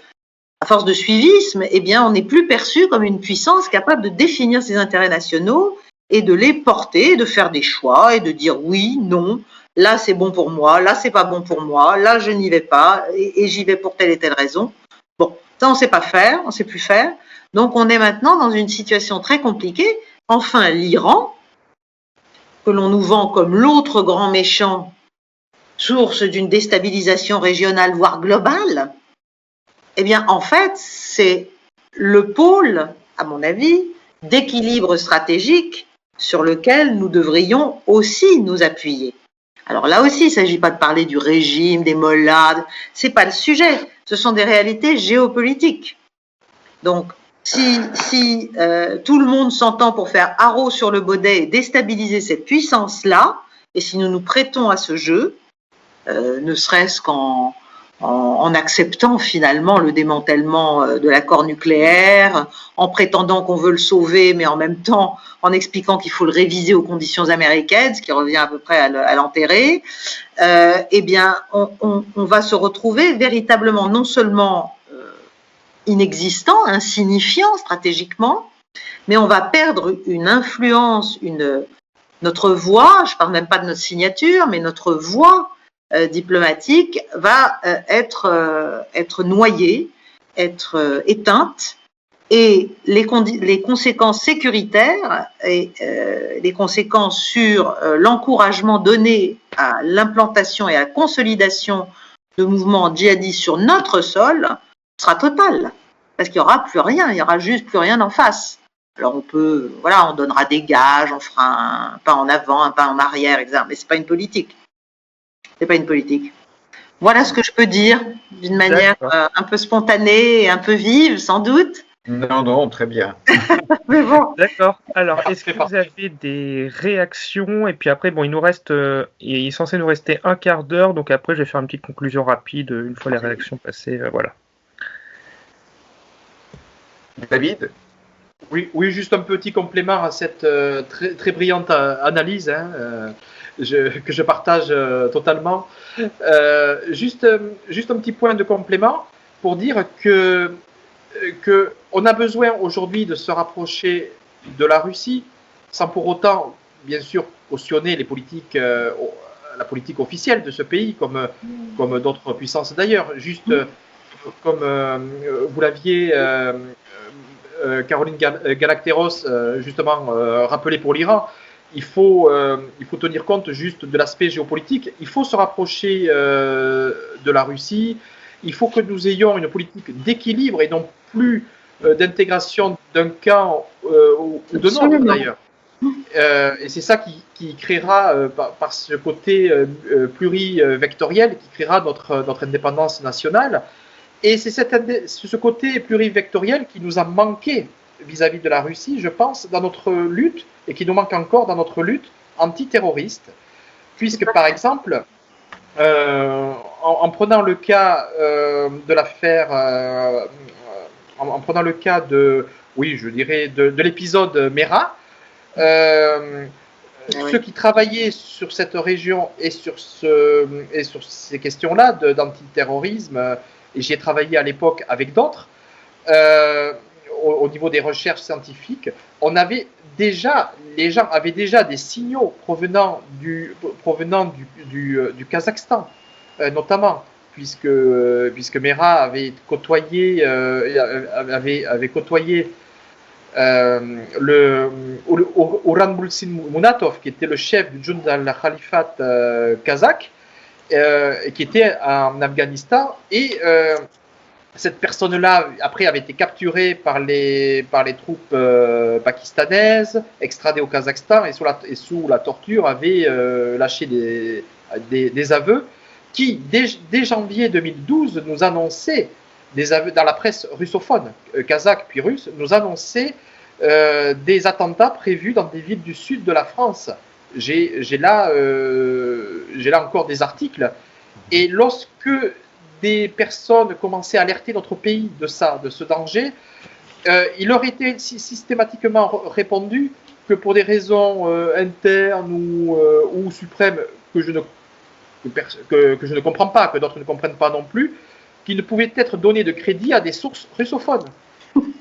suivisme, eh bien, on n'est plus perçu comme une puissance capable de définir ses intérêts nationaux et de les porter, de faire des choix et de dire oui, non, là c'est bon pour moi, là c'est pas bon pour moi, là je n'y vais pas et j'y vais pour telle et telle raison. Bon, ça on sait pas faire, on sait plus faire. Donc on est maintenant dans une situation très compliquée. Enfin, l'Iran, que l'on nous vend comme l'autre grand méchant, source d'une déstabilisation régionale voire globale, eh bien en fait c'est le pôle, à mon avis, d'équilibre stratégique sur lequel nous devrions aussi nous appuyer. Alors là aussi, il ne s'agit pas de parler du régime, des mollahs, ce n'est pas le sujet, ce sont des réalités géopolitiques. Donc, si tout le monde s'entend pour faire haro sur le baudet et déstabiliser cette puissance-là, et si nous nous prêtons à ce jeu, ne serait-ce en acceptant finalement le démantèlement de l'accord nucléaire, en prétendant qu'on veut le sauver, mais en même temps en expliquant qu'il faut le réviser aux conditions américaines, ce qui revient à peu près à l'enterrer, eh bien, on va se retrouver véritablement non seulement inexistant, insignifiant stratégiquement, mais on va perdre une influence, notre voix, je ne parle même pas de notre signature, mais notre voix diplomatique va être noyée, être éteinte, et les conséquences sécuritaires et les conséquences sur l'encouragement donné à l'implantation et à la consolidation de mouvements djihadistes sur notre sol sera totale, parce qu'il n'y aura plus rien, il n'y aura juste plus rien en face. Alors on donnera des gages, on fera un pas en avant, un pas en arrière, etc. Mais c'est pas une politique. C'est pas une politique. Voilà ce que je peux dire d'une manière un peu spontanée et un peu vive, sans doute. Non, très bien. Mais bon. D'accord. Alors, est-ce que vous avez des réactions? Et puis après, bon, il est censé nous rester un quart d'heure, donc après, je vais faire une petite conclusion rapide une fois les réactions passées. Voilà. David? Oui, juste un petit complément à cette très, très brillante analyse que je partage totalement. Juste un petit point de complément pour dire que on a besoin aujourd'hui de se rapprocher de la Russie sans pour autant, bien sûr, cautionner la politique officielle de ce pays, comme d'autres puissances d'ailleurs. Juste comme vous l'aviez, Caroline Galacteros, justement rappelé pour l'Iran, il faut tenir compte juste de l'aspect géopolitique. Il faut se rapprocher de la Russie. Il faut que nous ayons une politique d'équilibre et non plus d'intégration d'un camp ou de l'autre d'ailleurs. Et c'est ça qui créera, par ce côté plurivectoriel, qui créera notre indépendance nationale. Et c'est ce côté plurivectoriel qui nous a manqué vis-à-vis de la Russie, je pense, dans notre lutte, et qui nous manque encore dans notre lutte antiterroriste, puisque par exemple, en prenant le cas de l'affaire, en prenant le cas de l'épisode Mera, ceux qui travaillaient sur cette région et sur ces questions-là d'antiterrorisme, et j'y ai travaillé à l'époque avec d'autres, au niveau des recherches scientifiques, les gens avaient déjà des signaux provenant du Kazakhstan, notamment, puisque Mera avait côtoyé Orhan Bulsin-Munatov, qui était le chef du Jund al-Khalifat kazakh, qui était en Afghanistan, et cette personne-là, après, avait été capturée par les troupes pakistanaises, extradée au Kazakhstan, et sous la torture, avait lâché des aveux qui, dès janvier 2012, nous annonçaient, des aveux dans la presse russophone, kazakh puis russe, nous annonçaient des attentats prévus dans des villes du sud de la France. J'ai là encore des articles. Et lorsque des personnes commençaient à alerter notre pays de ce danger, il aurait été systématiquement répondu que pour des raisons internes ou suprêmes que je ne comprends pas, que d'autres ne comprennent pas non plus, qu'il ne pouvait être donné de crédit à des sources russophones.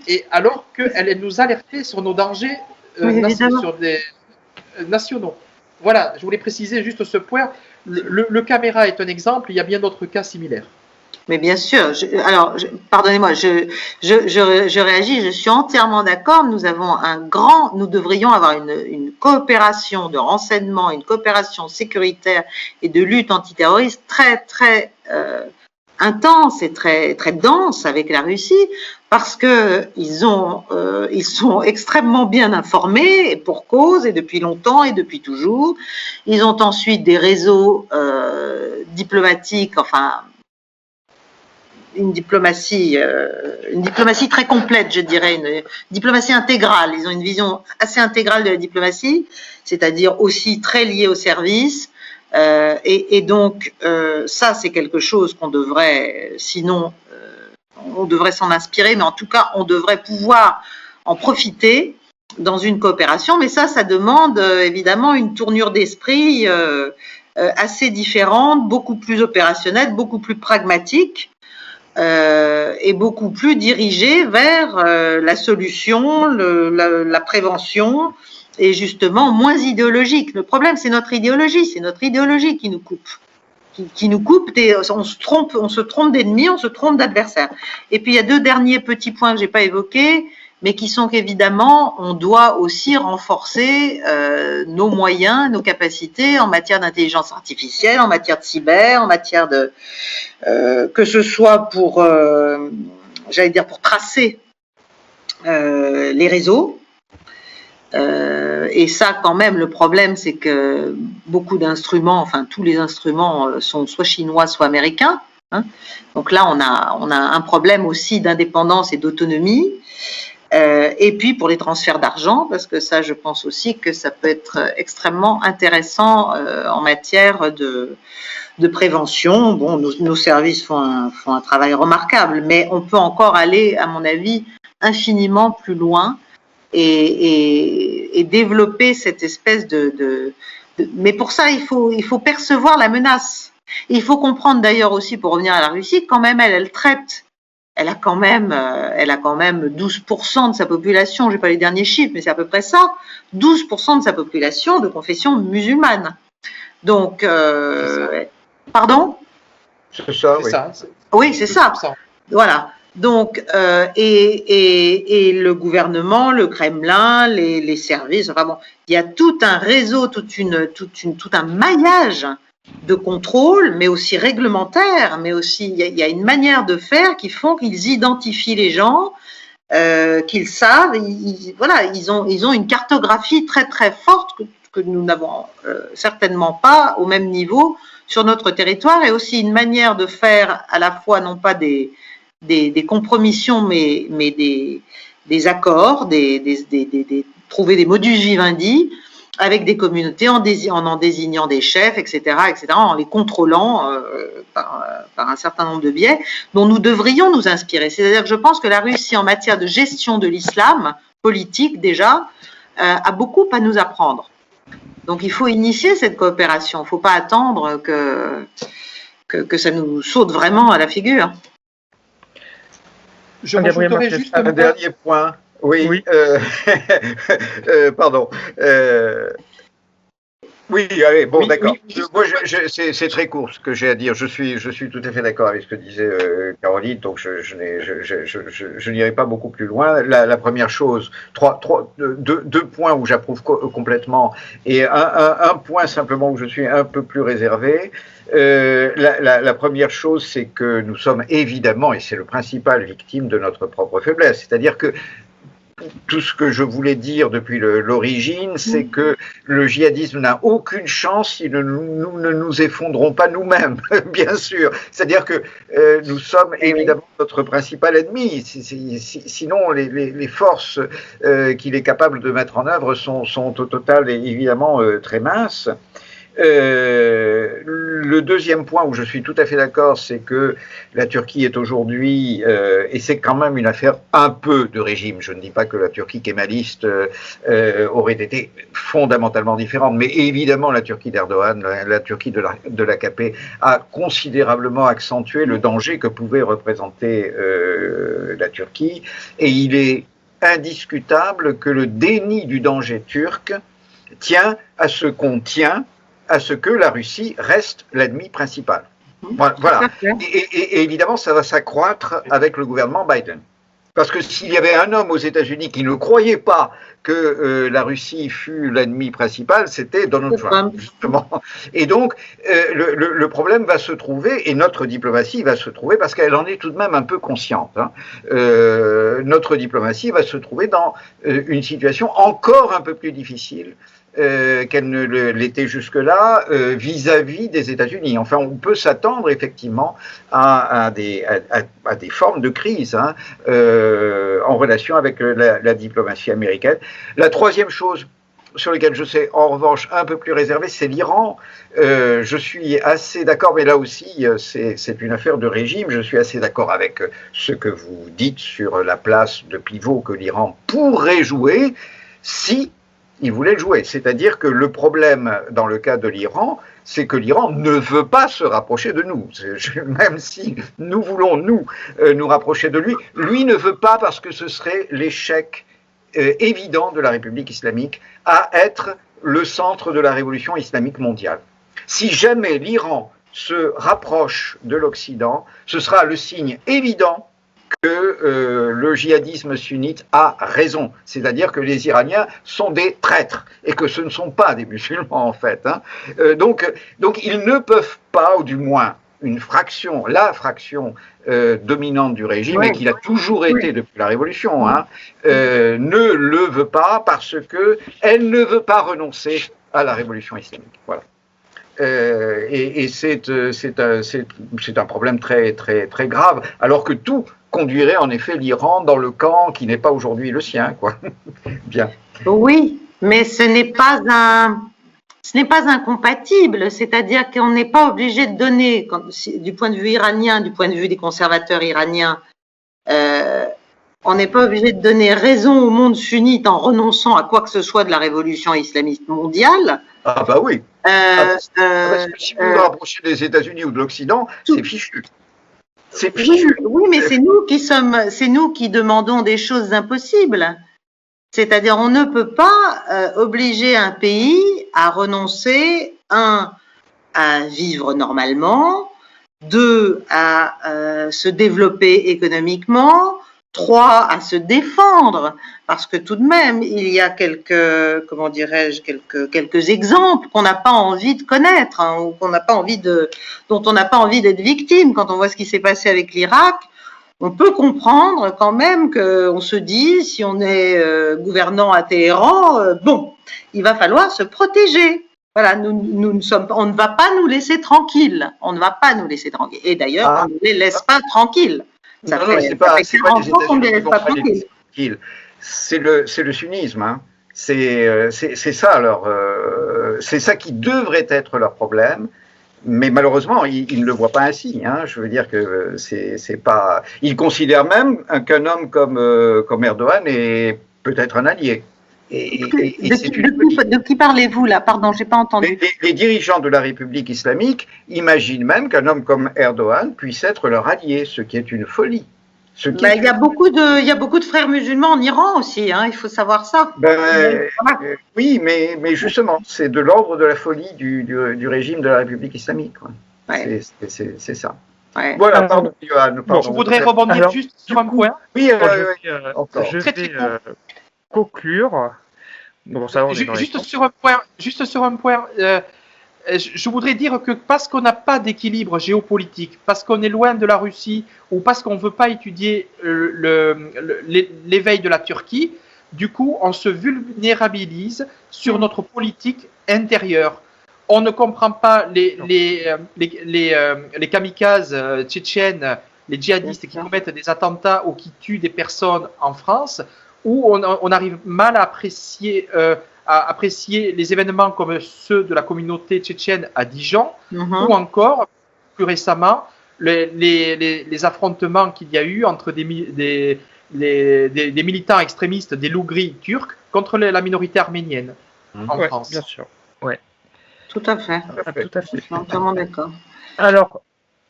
Et alors qu'elle nous alertait sur nos dangers nationaux. Voilà, je voulais préciser juste ce point. Le caméra est un exemple, il y a bien d'autres cas similaires. Mais bien sûr, pardonnez-moi, je réagis, je suis entièrement d'accord. Nous devrions avoir une coopération de renseignement, une coopération sécuritaire et de lutte antiterroriste très, très intense et très, très dense avec la Russie, parce que ils sont extrêmement bien informés, et pour cause, et depuis longtemps, et depuis toujours. Ils ont ensuite des réseaux diplomatiques, enfin, une diplomatie très complète, je dirais, une diplomatie intégrale. Ils ont une vision assez intégrale de la diplomatie, c'est-à-dire aussi très liée au service. Et donc, ça, c'est quelque chose qu'on devrait, sinon, on devrait s'en inspirer, mais en tout cas, on devrait pouvoir en profiter dans une coopération. Mais ça demande évidemment une tournure d'esprit assez différente, beaucoup plus opérationnelle, beaucoup plus pragmatique. Et beaucoup plus dirigé vers la solution, la prévention, et justement moins idéologique. Le problème, c'est notre idéologie qui nous coupe. Qui nous coupe, on se trompe d'ennemis, on se trompe d'adversaires. Et puis il y a deux derniers petits points que j'ai pas évoqués, mais qui sont qu'évidemment, on doit aussi renforcer nos moyens, nos capacités en matière d'intelligence artificielle, en matière de cyber, en matière de que ce soit pour pour tracer les réseaux. Et ça, quand même, le problème, c'est que beaucoup d'instruments, enfin tous les instruments sont soit chinois, soit américains. Hein. Donc là, on a un problème aussi d'indépendance et d'autonomie. Et puis pour les transferts d'argent, parce que ça, je pense aussi que ça peut être extrêmement intéressant en matière de prévention. Bon, nos services font un travail remarquable, mais on peut encore aller, à mon avis, infiniment plus loin et développer cette espèce mais pour ça, il faut percevoir la menace. Il faut comprendre d'ailleurs aussi, pour revenir à la Russie, quand même, elle traite. Elle a quand même 12% de sa population, j'ai pas les derniers chiffres, mais c'est à peu près ça, 12% de sa population de confession musulmane. Donc, pardon ? C'est ça, oui. Oui, c'est ça. Voilà. Donc, et le gouvernement, le Kremlin, les services, enfin bon, il y a tout un réseau, tout un maillage de contrôle, mais aussi réglementaire, mais aussi il y a une manière de faire qui font qu'ils identifient les gens, qu'ils savent, ils ont une cartographie très très forte que nous n'avons certainement pas au même niveau sur notre territoire, et aussi une manière de faire à la fois non pas des compromissions, mais des accords, trouver des modus vivendi avec des communautés en désignant des chefs, etc., en les contrôlant par un certain nombre de biais dont nous devrions nous inspirer. C'est-à-dire que je pense que la Russie, en matière de gestion de l'islam politique déjà, a beaucoup à nous apprendre. Donc il faut initier cette coopération. Il ne faut pas attendre que ça nous saute vraiment à la figure. Je rajouterai juste un dernier point. Oui. Pardon. Oui, allez, bon, d'accord. Moi, c'est très court ce que j'ai à dire. Je suis tout à fait d'accord avec ce que disait Caroline, donc je n'irai pas beaucoup plus loin. La première chose, deux points où j'approuve complètement, et un point simplement où je suis un peu plus réservé. La première chose, c'est que nous sommes évidemment, et c'est le principal, victime de notre propre faiblesse. C'est-à-dire que tout ce que je voulais dire depuis l'origine, c'est que le djihadisme n'a aucune chance si nous ne nous effondrons pas nous-mêmes, bien sûr. C'est-à-dire que nous sommes évidemment notre principal ennemi. Sinon, les forces qu'il est capable de mettre en œuvre sont au total évidemment très minces. Le deuxième point où je suis tout à fait d'accord, c'est que la Turquie est aujourd'hui, et c'est quand même une affaire un peu de régime, je ne dis pas que la Turquie kémaliste aurait été fondamentalement différente, mais évidemment la Turquie d'Erdogan, la Turquie de l'AKP a considérablement accentué le danger que pouvait représenter la Turquie, et il est indiscutable que le déni du danger turc tient à ce qu'on tient à ce que la Russie reste l'ennemi principal. Voilà. Et évidemment, ça va s'accroître avec le gouvernement Biden. Parce que s'il y avait un homme aux États-Unis qui ne croyait pas que la Russie fût l'ennemi principal, c'était Donald Trump, justement. Et donc, le problème va se trouver, et notre diplomatie va se trouver, parce qu'elle en est tout de même un peu consciente, hein, notre diplomatie va se trouver dans une situation encore un peu plus difficile qu'elle ne l'était jusque-là vis-à-vis des États-Unis. Enfin, on peut s'attendre effectivement à des formes de crise hein, en relation avec la diplomatie américaine. La troisième chose sur laquelle je suis en revanche un peu plus réservé, c'est l'Iran. Je suis assez d'accord, mais là aussi c'est une affaire de régime, je suis assez d'accord avec ce que vous dites sur la place de pivot que l'Iran pourrait jouer si il voulait le jouer. C'est-à-dire que le problème dans le cas de l'Iran, c'est que l'Iran ne veut pas se rapprocher de nous. Même si nous voulons, nous rapprocher de lui, lui ne veut pas parce que ce serait l'échec évident de la République islamique à être le centre de la révolution islamique mondiale. Si jamais l'Iran se rapproche de l'Occident, ce sera le signe évident que le djihadisme sunnite a raison, c'est-à-dire que les Iraniens sont des traîtres et que ce ne sont pas des musulmans en fait. Hein. Donc ils ne peuvent pas, ou du moins la fraction dominante du régime, et qu'il a toujours été depuis la Révolution, hein, ne le veut pas parce qu'elle ne veut pas renoncer à la révolution islamique. Voilà. Et c'est un problème très, très, très grave, alors que tout conduirait en effet l'Iran dans le camp qui n'est pas aujourd'hui le sien, quoi. Bien. Oui, mais ce n'est pas incompatible, c'est-à-dire qu'on n'est pas obligé de donner, du point de vue iranien, du point de vue des conservateurs iraniens, on n'est pas obligé de donner raison au monde sunnite en renonçant à quoi que ce soit de la révolution islamiste mondiale. Ah bah oui. Parce que si vous vous rapprochez des États-Unis ou de l'Occident, c'est fichu. C'est fichu. Oui, mais c'est nous qui demandons des choses impossibles. C'est-à-dire, on ne peut pas obliger un pays à renoncer, à vivre normalement, 2, à se développer économiquement, 3, à se défendre, parce que tout de même, il y a quelques exemples qu'on n'a pas envie de connaître, hein, ou dont on n'a pas envie d'être victime. Quand on voit ce qui s'est passé avec l'Irak, on peut comprendre quand même qu'on se dit, si on est gouvernant à Téhéran, il va falloir se protéger. Voilà, on ne va pas nous laisser tranquilles. On ne va pas nous laisser tranquilles. Et d'ailleurs, on ne les laisse pas tranquilles. Ça fait 40 ans qu'on ne les laisse pas tranquilles. C'est le sunnisme, hein. C'est ça alors, c'est ça qui devrait être leur problème. Mais malheureusement, ils ne le voient pas ainsi. Hein. Je veux dire que c'est pas. Ils considèrent même qu'un homme comme Erdogan est peut-être un allié. De qui parlez-vous là? Pardon, j'ai pas entendu. Les dirigeants de la République islamique imaginent même qu'un homme comme Erdogan puisse être leur allié, ce qui est une folie. Il y a beaucoup de frères musulmans en Iran aussi, hein, il faut savoir ça. Oui, mais justement, c'est de l'ordre de la folie du régime de la République islamique. Ouais. C'est ça. Ouais. Voilà, pardon, Johan. Je voudrais rebondir juste sur un point. Oui, je vais conclure. Bon, ça, juste sur un point, je voudrais dire que parce qu'on n'a pas d'équilibre géopolitique, parce qu'on est loin de la Russie ou parce qu'on ne veut pas étudier l'éveil de la Turquie, du coup, on se vulnérabilise sur notre politique intérieure. On ne comprend pas les kamikazes tchétchènes, les djihadistes qui commettent des attentats ou qui tuent des personnes en France, où on arrive mal à apprécier apprécier les événements comme ceux de la communauté tchétchène à Dijon, Mhm. ou encore, plus récemment, les affrontements qu'il y a eu entre des militants extrémistes des Loups-Gris turcs contre la minorité arménienne en Ouais, France. bien sûr. Tout à fait. Ah, tout à Je fait. suis entièrement d'accord. Alors,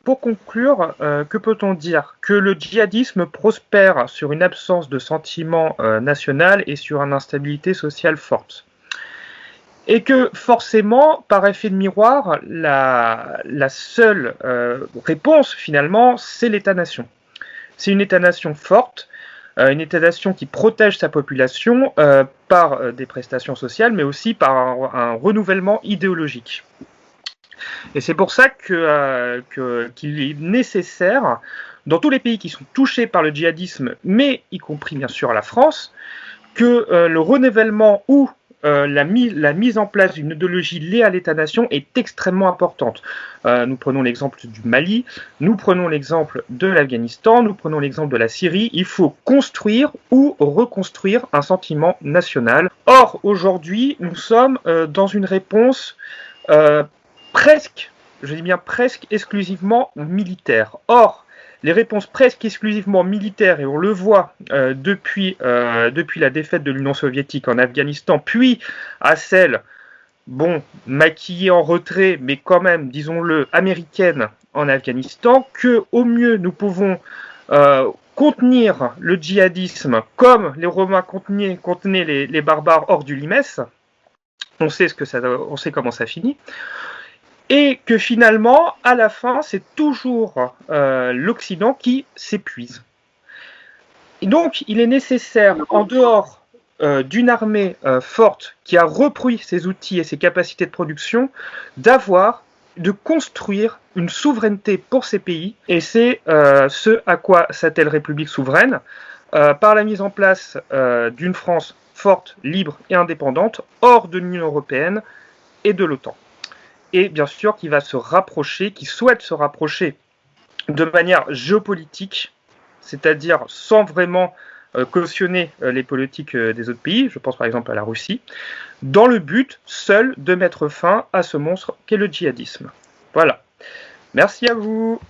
pour conclure, que peut-on dire? Que le djihadisme prospère sur une absence de sentiment national et sur une instabilité sociale forte. Et que forcément, par effet de miroir, la seule réponse finalement, c'est l'État-nation. C'est une État-nation forte, une État-nation qui protège sa population par des prestations sociales, mais aussi par un renouvellement idéologique. Et c'est pour ça qu'il est nécessaire, dans tous les pays qui sont touchés par le djihadisme, mais y compris bien sûr la France, que le renouvellement ou la mise en place d'une idéologie liée à l'État-nation est extrêmement importante. Nous prenons l'exemple du Mali, nous prenons l'exemple de l'Afghanistan, nous prenons l'exemple de la Syrie. Il faut construire ou reconstruire un sentiment national. Or, aujourd'hui, nous sommes dans une réponse presque, je dis bien presque exclusivement militaire. Or, les réponses presque exclusivement militaires, et on le voit depuis la défaite de l'Union soviétique en Afghanistan, puis à celle, maquillée en retrait, mais quand même, disons-le, américaine en Afghanistan, que au mieux nous pouvons contenir le djihadisme comme les Romains contenaient les barbares hors du Limès. On sait comment ça finit. Et que finalement, à la fin, c'est toujours l'Occident qui s'épuise. Et donc, il est nécessaire, en dehors d'une armée forte qui a repris ses outils et ses capacités de production, de construire une souveraineté pour ces pays. Et c'est ce à quoi s'attelle République souveraine, par la mise en place d'une France forte, libre et indépendante, hors de l'Union européenne et de l'OTAN. Et bien sûr qui souhaite se rapprocher de manière géopolitique, c'est-à-dire sans vraiment cautionner les politiques des autres pays, je pense par exemple à la Russie, dans le but seul de mettre fin à ce monstre qu'est le djihadisme. Voilà. Merci à vous.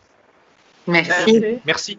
Merci. Merci.